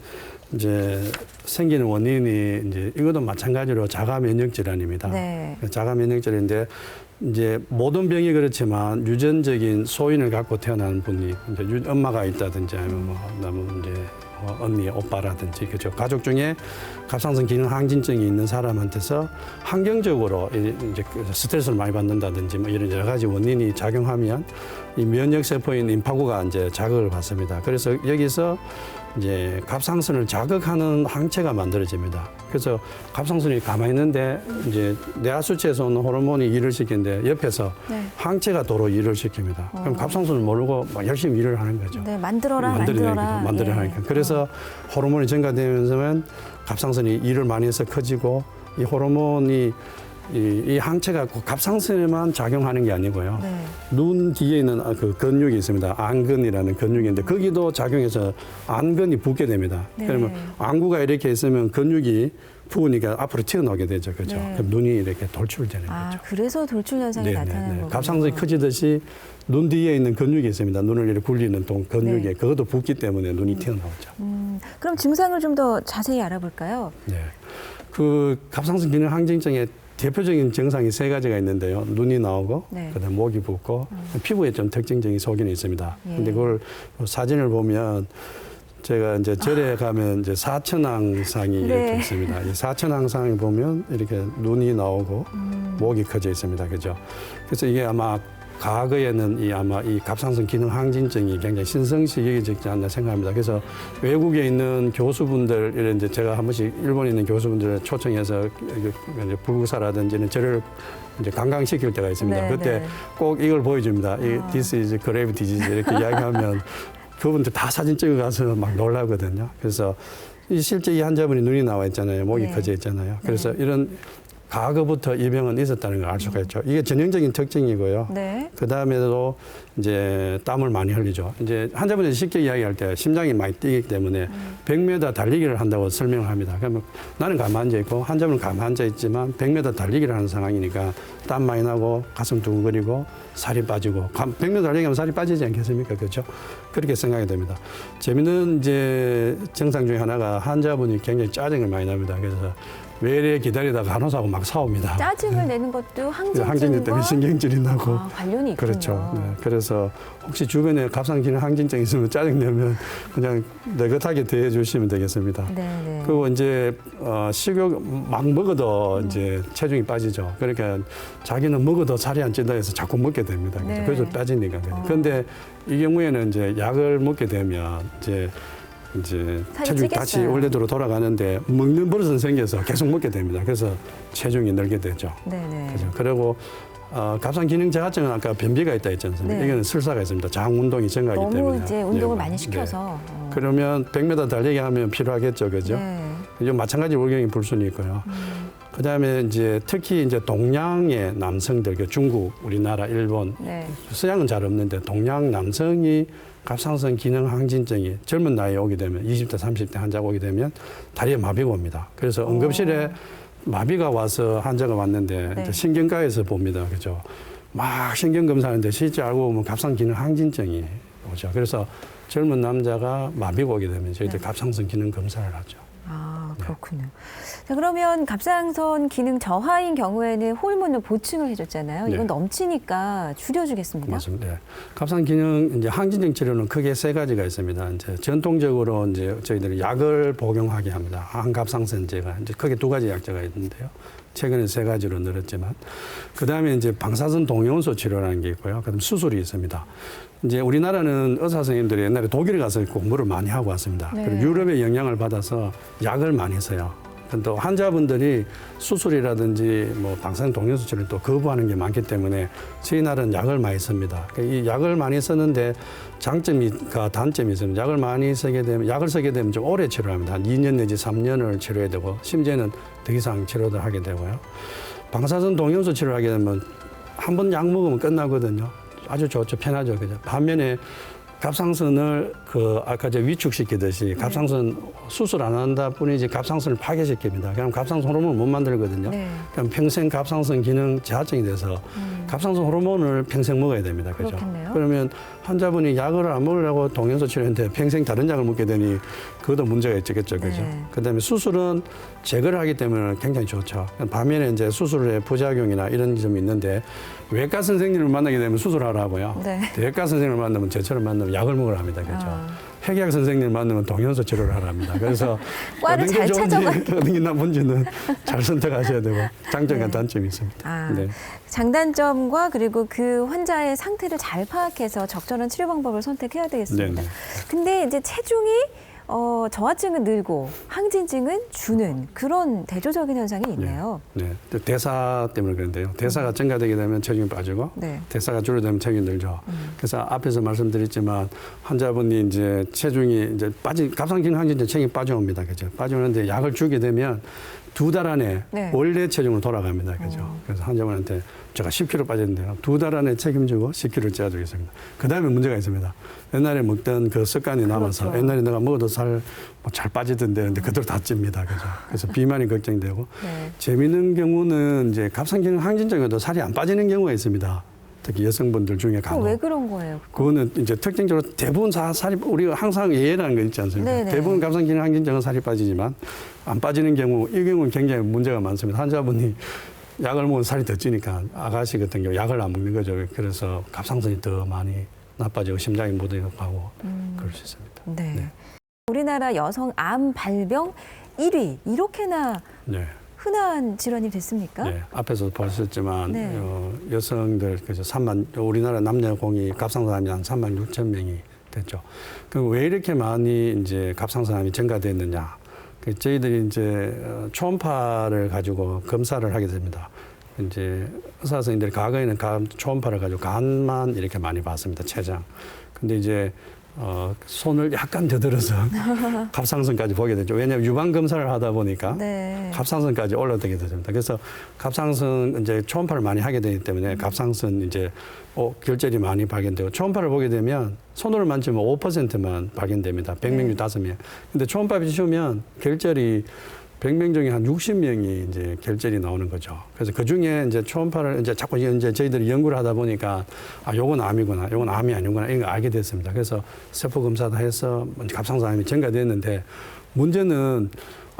이제 생기는 원인이 이제 이것도 마찬가지로 자가 면역 질환입니다. 네. 자가 면역 질환인데 이제 모든 병이 그렇지만 유전적인 소인을 갖고 태어난 분이 이제 엄마가 있다든지 아니면 뭐 너무 이제 언니, 오빠라든지 그죠. 가족 중에 갑상선 기능 항진증이 있는 사람한테서 환경적으로 이제 스트레스를 많이 받는다든지 뭐 이런 여러 가지 원인이 작용하면 이 면역 세포인 임파구가 이제 자극을 받습니다. 그래서 여기서 이제 갑상선을 자극하는 항체가 만들어집니다. 그래서 갑상선이 가만히 있는데 이제 뇌하수체에서 오는 호르몬이 일을 시키는데 옆에서 네. 항체가 도로 일을 시킵니다. 그럼 갑상선을 모르고 막 열심히 일을 하는 거죠. 네, 만들어라. 만들어야 하니까. 그래서 호르몬이 증가되면서 갑상선이 일을 많이 해서 커지고 이 호르몬이 이 항체가 갑상선에만 작용하는 게 아니고요. 네. 눈 뒤에 있는 그 근육이 있습니다. 안근이라는 근육인데 거기도 작용해서 안근이 붓게 됩니다. 네. 그러면 안구가 이렇게 있으면 근육이 부으니까 앞으로 튀어나오게 되죠. 그렇죠? 네. 그럼 눈이 이렇게 돌출되는 아, 거죠. 그래서 돌출 현상이 나타나는 거군요. 갑상선이 커지듯이 눈 뒤에 있는 근육이 있습니다. 눈을 이렇게 굴리는 근육에 네. 그것도 붓기 때문에 눈이 튀어나오죠. 그럼 증상을 좀 더 자세히 알아볼까요? 네. 그 갑상선 기능 항진증의 대표적인 증상이 3가지가 있는데요. 눈이 나오고, 네. 그다음 목이 붓고, 피부에 좀 특징적인 소견이 있습니다. 예. 근데 그걸 사진을 보면 제가 이제 절에 가면 이제 사천왕상이 네. 이렇게 있습니다. 이 사천왕상을 보면 이렇게 눈이 나오고 목이 커져 있습니다. 그죠? 그래서 이게 아마 과거에는 아마 이 갑상선 기능 항진증이 굉장히 신성시 여겨지지 않나 생각합니다. 그래서 외국에 있는 교수분들, 이런 이제 제가 한 번씩 일본에 있는 교수분들을 초청해서 불구사라든지 이런 절을 이제 관광시킬 때가 있습니다. 네, 그때 네. 꼭 이걸 보여줍니다. 이 This is grave disease 이렇게 이야기하면 그분들 다 사진 찍어가서 막 놀라거든요. 그래서 실제 이 환자분이 눈이 나와 있잖아요. 목이 네. 커져 있잖아요. 그래서 이런 과거부터 이 병은 있었다는 걸 알 수가 있죠. 이게 전형적인 특징이고요. 네. 그 다음에도 이제 땀을 많이 흘리죠. 이제 환자분이 쉽게 이야기할 때 심장이 많이 뛰기 때문에 100m 달리기를 한다고 설명을 합니다. 그러면 나는 가만 앉아 있고 환자분은 가만 앉아 있지만 100m 달리기를 하는 상황이니까 땀 많이 나고 가슴 두근거리고 살이 빠지고 100m 달리기하면 살이 빠지지 않겠습니까? 그렇죠? 그렇게 생각이 됩니다. 재미있는 이제 증상 중에 하나가 환자분이 굉장히 짜증을 많이 납니다. 그래서 외래 기다리다가 간호사하고 막 싸웁니다. 짜증을 내는 것도 항진증과 항진증 때문에 신경질이 나고. 관련이 있군요. 그렇죠. 네. 그래서 혹시 주변에 갑상기능 항진증 있으면 짜증내면 그냥 느긋하게 대해 주시면 되겠습니다. 네네. 그리고 이제 식욕 막 먹어도 이제 체중이 빠지죠. 그러니까 자기는 먹어도 살이 안 찐다 해서 자꾸 먹게 됩니다. 네. 그래서 빠지니까. 그런데 이 경우에는 이제 약을 먹게 되면 이제 살이 체중이 다시 찌겠어요. 원래대로 돌아가는데 먹는 버릇은 생겨서 계속 먹게 됩니다. 그래서 체중이 늘게 되죠. 네네. 그죠. 그리고 갑상 기능 저하증은 아까 변비가 있다 했지 않습니까? 네. 이거는 설사가 있습니다. 장 운동이 증가하기 너무 때문에. 이제 운동을 네. 많이 시켜서. 네. 그러면 100m 달리기 하면 필요하겠죠, 그죠? 네. 이제 마찬가지 월경이 불순이 있고요. 그다음에 이제 특히 이제 동양의 남성들, 그 중국, 우리나라, 일본, 네. 서양은 잘 없는데 동양 남성이 갑상선 기능 항진증이 젊은 나이에 오게 되면 20대, 30대 환자가 오게 되면 다리에 마비가 옵니다. 그래서 응급실에 마비가 와서 환자가 왔는데 네. 이제 신경과에서 봅니다. 그죠? 막 신경 검사하는데 실제 알고 보면 갑상 기능 항진증이 오죠. 그래서 젊은 남자가 마비가 오게 되면 저희들 네. 갑상선 기능 검사를 하죠. 아, 그렇군요. 자, 그러면 갑상선 기능 저하인 경우에는 호르몬을 보충을 해줬잖아요. 네. 이건 넘치니까 줄여주겠습니다. 맞습니다. 네. 갑상 기능 이제 항진증 치료는 크게 세 가지가 있습니다. 이제 전통적으로 이제 저희들이 약을 복용하게 합니다. 항갑상선제가 이제 크게 두 가지 약제가 있는데요. 최근에 세 가지로 늘었지만 그 다음에 이제 방사선 동요원소 치료라는 게 있고요. 그다음 수술이 있습니다. 이제 우리나라는 의사 선생님들이 옛날에 독일에 가서 공부를 많이 하고 왔습니다. 네. 그리고 유럽의 영향을 받아서 약을 많이 써요. 또 환자분들이 수술이라든지 뭐 방사선 동요원소 치료를 또 거부하는 게 많기 때문에 저희 나라는 약을 많이 씁니다. 이 약을 많이 쓰는데 장점과 단점이 있습니다. 약을 많이 쓰게 되면 약을 쓰게 되면 좀 오래 치료합니다. 한 2년 내지 3년을 치료해야 되고 심지어는 더 이상 치료를 하게 되고요. 방사선 동요원소 치료를 하게 되면 한 번 약 먹으면 끝나거든요. 아주 좋죠. 편하죠. 그죠. 반면에 갑상선을 아까 저 위축시키듯이 갑상선 수술 안 한다 뿐이지 갑상선을 파괴시킵니다. 그럼 갑상선 호르몬을 못 만들거든요. 네. 그럼 평생 갑상선 기능 저하증이 돼서 갑상선 호르몬을 평생 먹어야 됩니다. 그죠? 그렇겠네요. 그러면 환자분이 약을 안 먹으려고 동연소 치료했는데 평생 다른 약을 먹게 되니 그것도 문제가 있겠죠. 그죠? 네. 그다음에 수술은 제거를 하기 때문에 굉장히 좋죠. 반면에 이제 수술의 부작용이나 이런 점이 있는데 외과 선생님을 만나게 되면 수술하라고요. 네. 외과 선생님을 만나면 저처럼 만나면 약을 먹으라 합니다. 그죠? 회계학 선생님을 만나면 동연소 치료를 하라 합니다. 그래서 과를 어떤 잘 게 좋은지 찾아가기. 어떤 게 나쁜지는 잘 선택하셔야 되고 장점과 네. 단점이 있습니다. 아, 네. 장단점과 그리고 그 환자의 상태를 잘 파악해서 적절한 치료 방법을 선택해야 되겠습니다. 네네. 근데 이제 체중이 저하증은 늘고 항진증은 주는 그런 대조적인 현상이 있네요. 네. 또 대사 때문에 그런데요. 대사가 증가되게 되면 체중이 빠지고 네. 대사가 줄어들면 체중이 늘죠. 그래서 앞에서 말씀드렸지만 환자분이 이제 체중이 이제 갑상 기능 항진증 체중이 빠져옵니다. 그죠? 빠져오는데 약을 주게 되면 2달 안에 네. 원래 체중으로 돌아갑니다. 그죠? 그래서 환자분한테 제가 10kg 빠졌는데요. 2달 안에 책임지고 10kg 쪄주겠습니다. 그 다음에 문제가 있습니다. 옛날에 먹던 그 습관이 남아서 그렇죠. 옛날에 내가 먹어도 살 잘 빠지던데 근데 그대로 다 찝니다. 그죠? 그래서 비만이 걱정되고 네. 재미있는 경우는 이제 갑상 기능 항진증에도 살이 안 빠지는 경우가 있습니다. 특히 여성분들 중에 그럼 간혹. 왜 그런 거예요? 그거는 이제 특징적으로 대부분 살이 우리가 항상 예라는 거 있지 않습니까? 네네. 대부분 갑상 기능 항진증은 살이 빠지지만 안 빠지는 경우 이 경우는 굉장히 문제가 많습니다. 환자분이 약을 먹으면 살이 더 찌니까 아가씨 같은 경우 약을 안 먹는 거죠. 그래서 갑상선이 더 많이 나빠지고 심장이 못 하고 그럴 수 있습니다. 네. 네. 우리나라 여성 암 발병 1위 이렇게나 네. 흔한 질환이 됐습니까? 네. 앞에서 보셨지만 네. 여성들 그래서 우리나라 남녀 공이 갑상선암이 한 3만 6천 명이 됐죠. 그럼 왜 이렇게 많이 이제 갑상선암이 증가됐느냐? 저희들이 이제 초음파를 가지고 검사를 하게 됩니다. 이제 의사 선생님들이 과거에는 초음파를 가지고 간만 이렇게 많이 봤습니다. 췌장. 근데 이제 손을 약간 더들어서 갑상선까지 보게 되죠. 왜냐하면 유방 검사를 하다 보니까 네. 갑상선까지 올라가게 됩니다. 그래서 갑상선 이제 초음파를 많이 하게 되기 때문에 갑상선 이제 결절이 많이 발견되고 초음파를 보게 되면 손으로 만지면 5%만 발견됩니다. 100명 중 5명. 근데 초음파 비추면 결절이 100명 중에 한 60명이 이제 결절이 나오는 거죠. 그래서 그 중에 이제 초음파를 이제 자꾸 이제 저희들이 연구를 하다 보니까 요건 암이구나, 요건 암이 아니구나, 이런 걸 알게 됐습니다. 그래서 세포 검사도 해서 갑상선암이 증가됐는데 문제는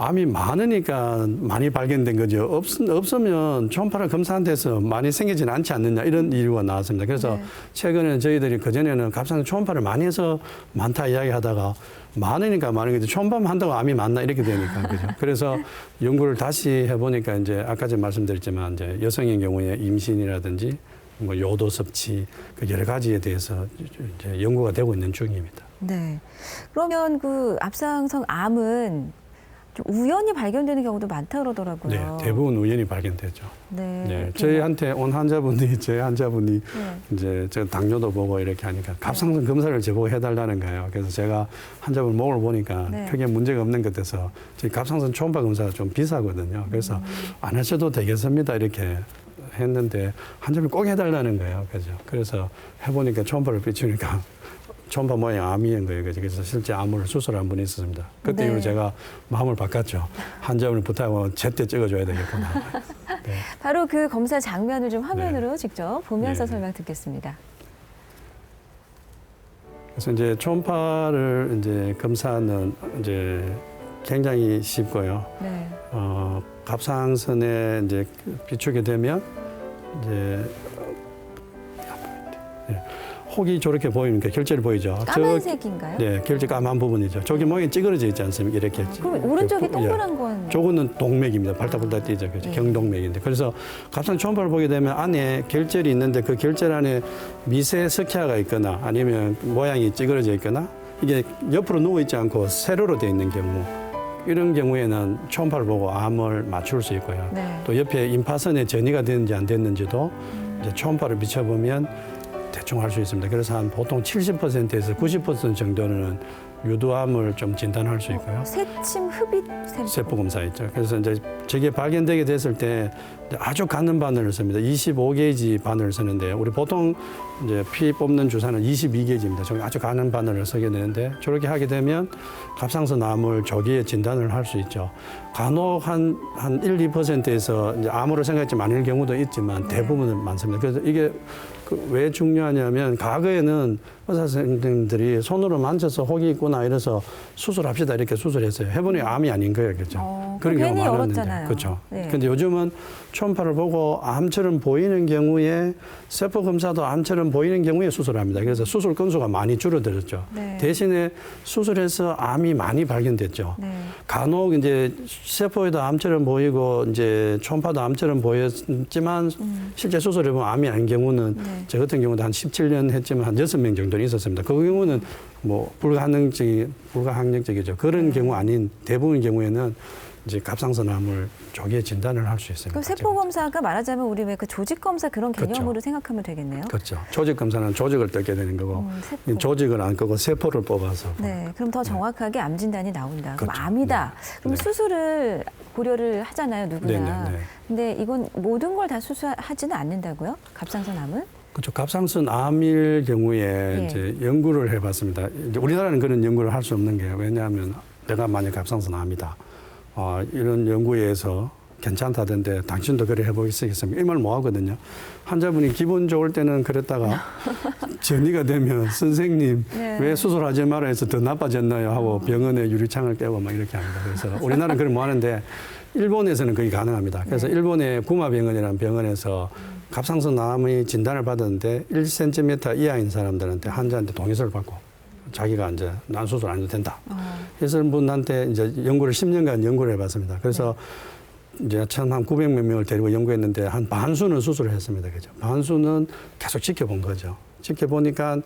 암이 많으니까 많이 발견된 거죠. 없으면 초음파를 검사한 데서 많이 생기지는 않지 않느냐 이런 이유가 나왔습니다. 그래서 네. 최근에 저희들이 그전에는 갑상선 초음파를 많이 해서 많다 이야기하다가 많으니까 많은 거지 초음파만 한다고 암이 많나 이렇게 되니까 그죠. 그래서 연구를 다시 해보니까 이제 아까 전에 말씀드렸지만 이제 여성의 경우에 임신이라든지 뭐 요도 섭취 그 여러 가지에 대해서 이제 연구가 되고 있는 중입니다. 네. 그러면 그 갑상선 암은 좀 우연히 발견되는 경우도 많다 그러더라고요. 네, 대부분 우연히 발견되죠. 네. 네, 저희한테 온 저희 환자분이 네. 이제 저 당뇨도 보고 이렇게 하니까 갑상선 검사를 저보고 해달라는 거예요. 그래서 제가 환자분 목을 보니까 네. 크게 문제가 없는 것 같아서 저희 갑상선 초음파 검사가 좀 비싸거든요. 그래서 안 하셔도 되겠습니다 이렇게 했는데 환자분이 꼭 해달라는 거예요. 그래서 해보니까 초음파를 비추니까 초음파 모양이 암인 거예요. 그래서 실제 암을 수술한 분이 있었습니다. 그때 네. 이후로 제가 마음을 바꿨죠. 환자분을 부탁하고 제때 찍어줘야 되겠구나. 네. 바로 그 검사 장면을 좀 화면으로 직접 보면서 네. 설명 듣겠습니다. 그래서 이제 초음파를 이제 검사는 이제 굉장히 쉽고요. 네. 갑상선에 이제 비추게 되면 이제 혹이 저렇게 보이니까 결제를 보이죠. 까만색인가요? 네, 결제 까만 부분이죠. 저기 모양이 찌그러져 있지 않습니까? 이렇게. 그럼 오른쪽이 예. 동그란 건 저거는 동맥입니다. 발딱발딱 뛰죠. 그렇죠? 예. 경동맥인데. 그래서 갑상 초음파를 보게 되면 안에 결절이 있는데 그 결절 안에 미세 석회화가 있거나 아니면 모양이 찌그러져 있거나 이게 옆으로 누워 있지 않고 세로로 되어 있는 경우 이런 경우에는 초음파를 보고 암을 맞출 수 있고요. 네. 또 옆에 임파선에 전이가 됐는지 안 됐는지도 이제 초음파를 비춰보면 대충 할 수 있습니다. 그래서 한 보통 70%에서 90% 정도는 유두암을 좀 진단할 수 있고요. 새침 흡입 세포 검사 있죠. 그래서 이제 저게 발견되게 됐을 때 아주 가는 바늘을 씁니다. 25게이지 바늘을 쓰는데 우리 보통 이제 피 뽑는 주사는 22게이지입니다. 저기 아주 가는 바늘을 쓰게 되는데 저렇게 하게 되면 갑상선 암을 조기에 진단을 할 수 있죠. 간혹 한 1, 2%에서 이제 암으로 생각했지만 아닐 경우도 있지만 대부분은 많습니다. 그래서 이게 왜 중요하냐면 과거에는 의사 선생님들이 손으로 만져서 혹이 있구나 이래서 수술합시다 이렇게 수술했어요. 해보니 암이 아닌 거예요, 그렇죠? 그럼 괜히 많았는데, 열었잖아요. 그렇죠. 네. 근데 요즘은 초음파를 보고 암처럼 보이는 경우에 세포 검사도 암처럼 보이는 경우에 수술합니다. 그래서 수술 건수가 많이 줄어들었죠. 네. 대신에 수술해서 암이 많이 발견됐죠. 네. 간혹 이제 세포에도 암처럼 보이고 이제 초음파도 암처럼 보였지만 실제 수술해 보면 암이 아닌 경우는 네. 저 같은 경우도 한 17년 했지만 한 6명 정도는 있었습니다. 그 경우는 뭐 불가항력적이죠. 그런 경우 아닌 대부분 경우에는 이제 갑상선암을 조기에 진단을 할 수 있습니다. 그럼 세포 검사가 말하자면 우리 왜 그 조직 검사 그런 개념으로 그렇죠. 생각하면 되겠네요. 그렇죠. 조직 검사는 조직을 뜯게 되는 거고 세포. 이 조직을 안 끄고 세포를 뽑아서 네, 그럼 더 정확하게 암 진단이 나온다. 그럼 그렇죠. 암이다. 그럼 네. 수술을 고려를 하잖아요, 누구나. 네네네. 근데 이건 모든 걸 다 수술하지는 않는다고요? 갑상선 암은? 그렇죠. 갑상선 암일 경우에 예. 이제 연구를 해봤습니다. 이제 우리나라는 그런 연구를 할 수 없는 게 왜냐하면 내가 만약 갑상선 암이다. 이런 연구에 의해서 괜찮다던데 당신도 그래 해보시겠습니까? 이 말 못 하거든요. 환자분이 기분 좋을 때는 그랬다가 전이가 되면 선생님 네. 왜 수술하지 마라 해서 더 나빠졌나요? 하고 병원에 유리창을 깨고 막 이렇게 합니다. 그래서 우리나라는 그걸 못 하는데 일본에서는 그게 가능합니다. 그래서 네. 일본의 구마병원이라는 병원에서 갑상선 암의 진단을 받았는데 1cm 이하인 사람들한테 환자한테 동의서를 받고 자기가 이제 난 수술 안 해도 된다. 해서 분한테 이제 연구를 10년간 연구를 해봤습니다. 그래서 이제 한 900몇 명을 데리고 연구했는데 한 반수는 수술을 했습니다. 그죠? 반수는 계속 지켜본 거죠. 지켜보니까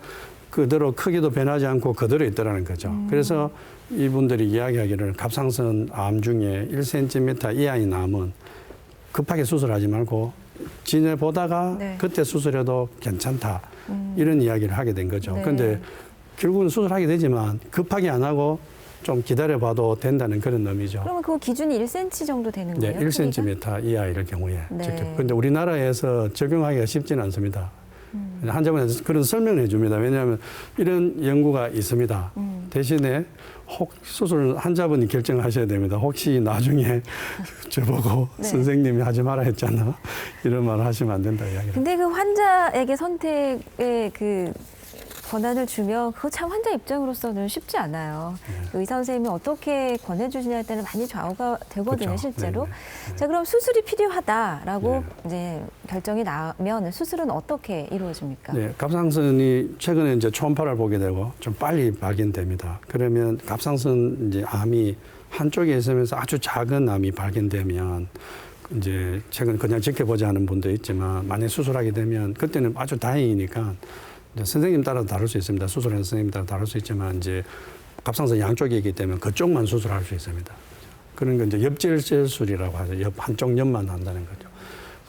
그대로 크기도 변하지 않고 그대로 있더라는 거죠. 그래서 이분들이 이야기하기를 갑상선 암 중에 1cm 이하인 암은 급하게 수술하지 말고 지내보다가 네. 그때 수술해도 괜찮다. 이런 이야기를 하게 된 거죠. 네. 그런데 결국은 수술하게 되지만 급하게 안 하고 좀 기다려봐도 된다는 그런 의미죠. 그러면 그 기준이 1cm 정도 되는 네, 거예요? 1cm 이하일 경우에. 네. 그런데 우리나라에서 적용하기가 쉽지는 않습니다. 환자분한테 그런 설명을 해줍니다. 왜냐하면 이런 연구가 있습니다. 대신에 수술 환자분이 결정하셔야 됩니다. 혹시 나중에 저보고 네. 선생님이 하지 마라 했잖아. 이런 말을 하시면 안 된다 이야기를. 근데 그 환자에게 선택의 그 권한을 주면 그거 참 환자 입장으로서는 쉽지 않아요. 의사 선생님이 어떻게 권해주시냐에 따라 많이 좌우가 되거든요, 그렇죠. 실제로. 네. 자, 그럼 수술이 필요하다라고 네. 이제 결정이 나면 수술은 어떻게 이루어집니까? 네, 갑상선이 최근에 이제 초음파를 보게 되고 좀 빨리 발견됩니다. 그러면 갑상선 이제 암이 한쪽에 있으면서 아주 작은 암이 발견되면 이제 최근 그냥 지켜보지 않은 분도 있지만 만약 수술하게 되면 그때는 아주 다행이니까 이제 선생님 따라 다를 수 있습니다. 수술하는 선생님 따라 다를 수 있지만 이제 갑상선 양쪽에 있기 때문에 그쪽만 수술할 수 있습니다. 그런 건 이제 옆질술이라고 하죠. 한쪽 옆만 한다는 거죠.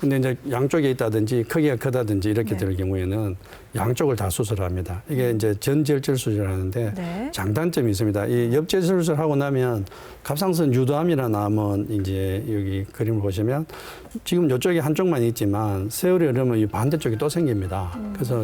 근데 이제 양쪽에 있다든지 크기가 크다든지 이렇게 될 경우에는 양쪽을 다 수술합니다. 이게 이제 전절질술이라는데 네. 장단점이 있습니다. 이 옆질술을 하고 나면 갑상선 유도암이라는 암은 이제 여기 그림을 보시면 지금 이쪽에 한쪽만 있지만 세월이 흐르면 이 반대쪽이 또 생깁니다. 그래서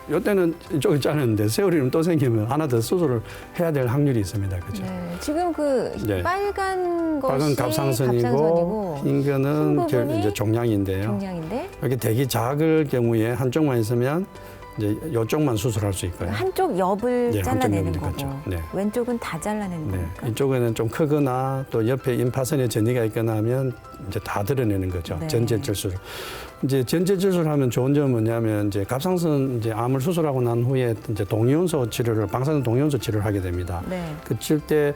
이때는 이쪽이 자르는데 세월이 흐르면 또 생기면 하나 더 수술을 해야 될 확률이 있습니다. 그죠? 네, 지금 그 네. 빨간 것이 빨간 갑상선이고 흰 거는 부분이 이제 종양인데요. 종양인데 이렇게 되게 작을 경우에 한쪽만 있으면 이제 이쪽만 수술할 수 있고요. 한쪽 옆을 네, 잘라내는 한쪽 거고 옆이죠. 네. 왼쪽은 다 잘라내는 네. 거니까. 이쪽에는 좀 크거나 또 옆에 임파선에 전이가 있거나 하면 이제 다 드러내는 거죠. 네. 전제질술. 이제 전제질술 하면 좋은 점은 뭐냐면 이제 갑상선 이제 암을 수술하고 난 후에 이제 동위원소 치료를 방사선 동위원소 치료를 하게 됩니다. 네. 그칠 때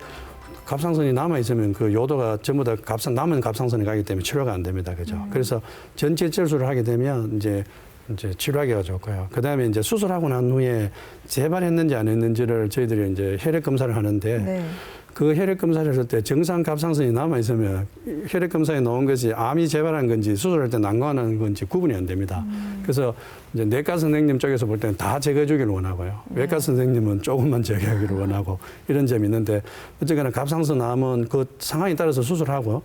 갑상선이 남아 있으면 그 요도가 전부 다 남은 갑상선에 가기 때문에 치료가 안 됩니다. 그죠? 그래서 전제질술을 하게 되면 이제 치료하기가 좋고요. 그 다음에 이제 수술하고 난 후에 재발했는지 안 했는지를 저희들이 이제 혈액 검사를 하는데 네. 그 혈액 검사를 했을 때 정상 갑상선이 남아 있으면 혈액 검사에 나온 것이 암이 재발한 건지 수술할 때 난관한 건지 구분이 안 됩니다. 그래서 이제 내과 선생님 쪽에서 볼 때는 다 제거해 주기를 원하고요. 외과 선생님은 조금만 제거하기를 원하고 이런 점이 있는데 어쨌거나 갑상선 암은 그 상황에 따라서 수술하고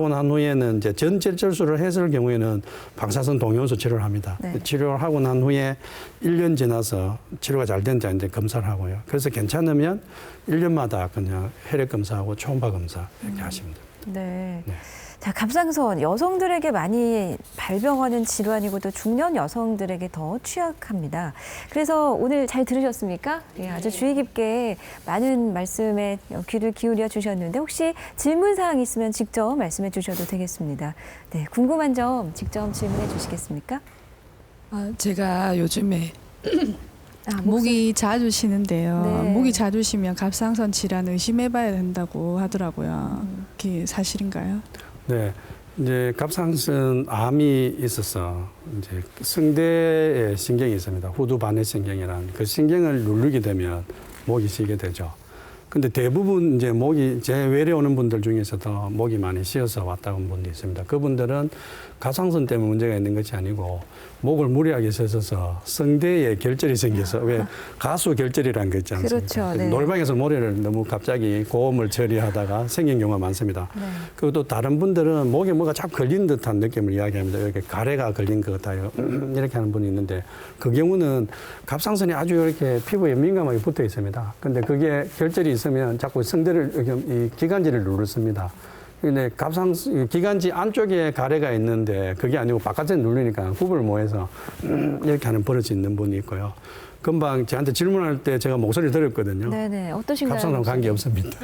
난 후에는 이제 전제절술을 했을 경우에는 방사선 동위원소 치료를 합니다. 네. 치료를 하고 난 후에 1년 지나서 치료가 잘 된지 이제 검사를 하고요. 그래서 괜찮으면 1년마다 그냥 혈액 검사하고 초음파 검사 이렇게 하시면 됩니다. 네. 네. 자, 갑상선 여성들에게 많이 발병하는 질환이고 또 중년 여성들에게 더 취약합니다. 그래서 오늘 잘 들으셨습니까? 예, 아주 주의 깊게 많은 말씀에 귀를 기울여 주셨는데 혹시 질문 사항 있으면 직접 말씀해 주셔도 되겠습니다. 네, 궁금한 점 직접 질문해 주시겠습니까? 제가 요즘에 목소리. 목이 자주 쉬는데요. 네. 목이 자주 쉬면 갑상선 질환 의심해봐야 된다고 하더라고요. 그게 사실인가요? 네. 이제 갑상선 암이 있어서 이제 성대에 신경이 있습니다. 후두 반해 신경이라는 그 신경을 누르게 되면 목이 쉬게 되죠. 근데 대부분 이제 목이 제 외래 오는 분들 중에서도 목이 많이 쉬어서 왔다 온 분도 있습니다. 그분들은 갑상선 때문에 문제가 있는 것이 아니고 목을 무리하게 쉬어서 성대에 결절이 생겨서 왜 가수 결절이라는 거 있지 않습니까? 그렇죠. 네. 노래방에서 노래를 너무 갑자기 고음을 처리하다가 생긴 경우가 많습니다. 네. 그리고 또 다른 분들은 목에 뭐가 자꾸 걸린 듯한 느낌을 이야기합니다. 이렇게 가래가 걸린 것 같아요. 이렇게 하는 분이 있는데 그 경우는 갑상선이 아주 이렇게 피부에 민감하게 붙어 있습니다. 근데 그게 결절이 있으면 자꾸 성대를 이 기관지를 누르습니다. 근데 기관지 안쪽에 가래가 있는데 그게 아니고 바깥에 누르니까 굽을 모여서 이렇게 하는 버릇이 있는 분이 있고요. 금방 저한테 질문할 때 제가 목소리를 들었거든요. 네네. 어떠신가요? 갑상선 관계 없습니다.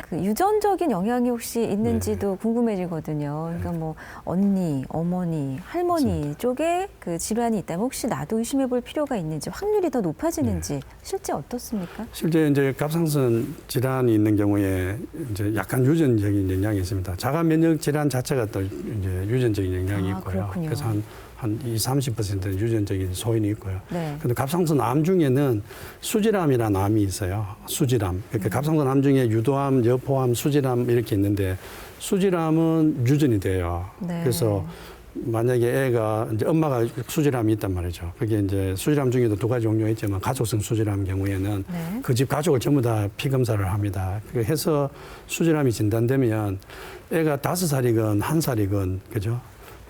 그 유전적인 영향이 혹시 있는지도 궁금해지거든요. 그러니까 뭐 언니, 어머니, 할머니 쪽에 그 질환이 있다면 혹시 나도 의심해 볼 필요가 있는지 확률이 더 높아지는지 실제 어떻습니까? 실제 이제 갑상선 질환이 있는 경우에 이제 약간 유전적인 영향이 있습니다. 자가 면역 질환 자체가 또 이제 유전적인 영향이 있고요. 그렇군요. 그래서 한 20-30%는 유전적인 소인이 있고요. 네. 근데 갑상선 암 중에는 수질암이라는 암이 있어요. 수질암. 그러니까 갑상선 암 중에 유도암, 여포암, 수질암 이렇게 있는데 수질암은 유전이 돼요. 네. 그래서 만약에 애가 이제 엄마가 수질암이 있단 말이죠. 그게 이제 수질암 중에도 두 가지 종류가 있지만 가족성 수질암 경우에는 네. 그 집 가족을 전부 다 피 검사를 합니다. 그렇게 해서 수질암이 진단되면 애가 5살이건 1살이건 그죠?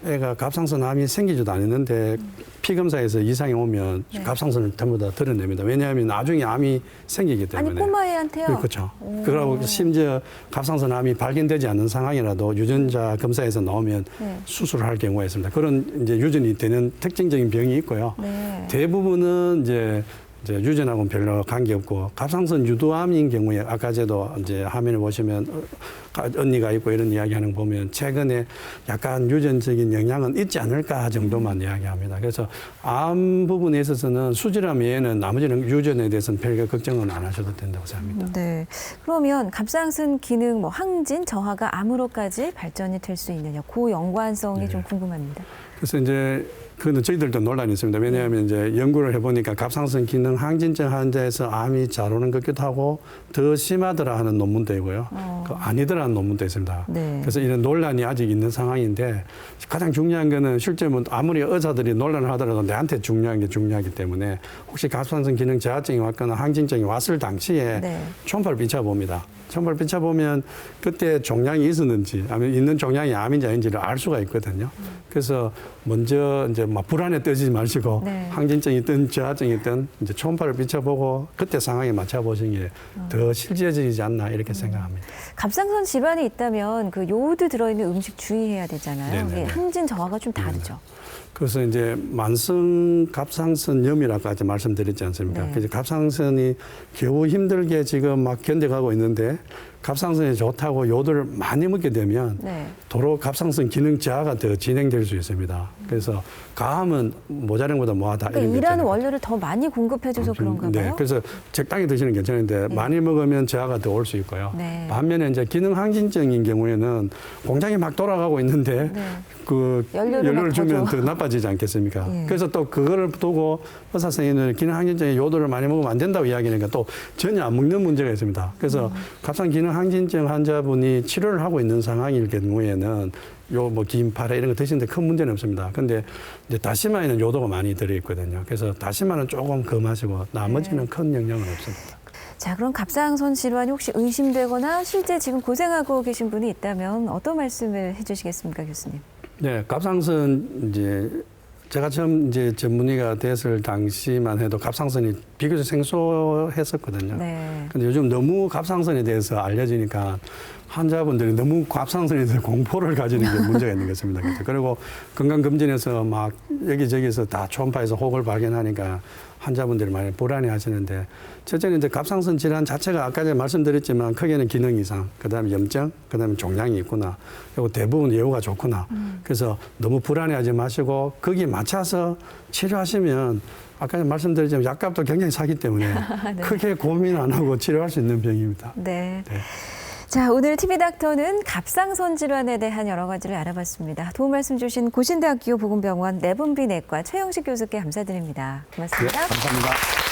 애가 갑상선 암이 생기지도 않았는데 피 검사에서 이상이 오면 네. 갑상선을 전부 다 드러냅니다. 왜냐하면 나중에 암이 생기기 때문에. 아니 꼬마애한테요? 그렇죠. 그러고 심지어 갑상선 암이 발견되지 않는 상황이라도 유전자 검사에서 나오면 네. 수술을 할 경우가 있습니다. 그런 이제 유전이 되는 특징적인 병이 있고요. 네. 대부분은 이제 이제 유전하고는 별로 관계없고 갑상선 유도암인 경우에 아까 제도 이제 화면을 보시면 언니가 있고 이런 이야기하는 거 보면 최근에 약간 유전적인 영향은 있지 않을까 정도만 이야기합니다. 그래서 암 부분에 있어서는 수질암 외에는 나머지는 유전에 대해서는 별로 걱정은 안 하셔도 된다고 생각합니다. 네. 그러면 갑상선 기능 뭐 항진, 저하가 암으로까지 발전이 될 수 있느냐, 그 연관성이 네. 좀 궁금합니다. 그래서 이제 그거는 저희들도 논란이 있습니다. 왜냐하면 이제 연구를 해보니까 갑상선 기능 항진증 환자에서 암이 잘 오는 것 같기도 하고 더 심하더라 하는 논문도 있고요. 그 아니더라 하는 논문도 있습니다. 네. 그래서 이런 논란이 아직 있는 상황인데 가장 중요한 거는 실제 뭐 아무리 의사들이 논란을 하더라도 내한테 중요한 게 중요하기 때문에 혹시 갑상선 기능 저하증이 왔거나 항진증이 왔을 당시에 네. 초음파를 비춰봅니다. 초음파를 비춰보면 그때 종양이 있었는지 아니면 있는 종양이 암인지 아닌지를 알 수가 있거든요. 그래서 먼저 이제 막 불안에 떨지 마시고 네. 항진증이든 저하증이든 이제 초음파를 비춰보고 그때 상황에 맞춰보시는 게 더 실질적이지 않나 이렇게 생각합니다. 갑상선 질환이 있다면 그 요오드 들어있는 음식 주의해야 되잖아요. 네네네. 이게 항진, 저하가 좀 다르죠. 그래서 이제 만성 갑상선염이라고 아까 말씀드렸지 않습니까? 네. 그래서 갑상선이 겨우 힘들게 지금 막 견뎌가고 있는데 갑상선이 좋다고 요도를 많이 먹게 되면 네. 도로 갑상선 기능 저하가 더 진행될 수 있습니다. 그래서 가함은 모자란 것보다 뭐하다. 그러니까 이런 거 일하는 있잖아요. 원료를 더 많이 공급해줘서 그런가 봐요. 네, 그래서 적당히 드시는 게 괜찮은데 많이 먹으면 저하가 더 올 수 있고요. 네. 반면에 이제 기능 항진증인 경우에는 공장이 막 돌아가고 있는데 네. 그 연료를 연료를 막 주면 더 더 나빠지지 않겠습니까? 예. 그래서 또 그거를 두고 의사 선생님은 기능 항진증에 요도를 많이 먹으면 안 된다고 이야기하니까 또 전혀 안 먹는 문제가 있습니다. 그래서 갑상 기능 항진증 환자분이 치료를 하고 있는 상황일 경우에는 요 뭐 김파라 이런 거 드시는데 큰 문제는 없습니다. 근데 이제 다시마에는 요도가 많이 들어있거든요. 그래서 다시마는 조금 금하시고 나머지는 큰 영향은 없습니다. 자, 그럼 갑상선 질환이 혹시 의심되거나 실제 지금 고생하고 계신 분이 있다면 어떤 말씀을 해주시겠습니까, 교수님? 네, 갑상선 이제 제가 처음 이제 전문의가 됐을 당시만 해도 갑상선이 비교적 생소했었거든요. 네. 근데 요즘 너무 갑상선에 대해서 알려지니까 환자분들이 너무 갑상선에 대해서 공포를 가지는 게 문제가 있는 것 같습니다. 그리고 건강검진에서 막 여기저기서 다 초음파에서 혹을 발견하니까 환자분들이 많이 불안해 하시는데 첫째는 이제 갑상선 질환 자체가 아까 제가 말씀드렸지만 크게는 기능 이상, 그다음에 염증, 그다음에 종양이 있구나. 그리고 대부분 예후가 좋구나. 그래서 너무 불안해하지 마시고 거기에 맞춰서 치료하시면 아까 말씀드렸지만 약값도 굉장히 싸기 때문에 네. 크게 고민 안 하고 치료할 수 있는 병입니다. 네. 네. 자, 오늘 TV닥터는 갑상선 질환에 대한 여러 가지를 알아봤습니다. 도움 말씀 주신 고신대학교 보건병원 내분비내과 최영식 교수께 감사드립니다. 고맙습니다. 네, 감사합니다.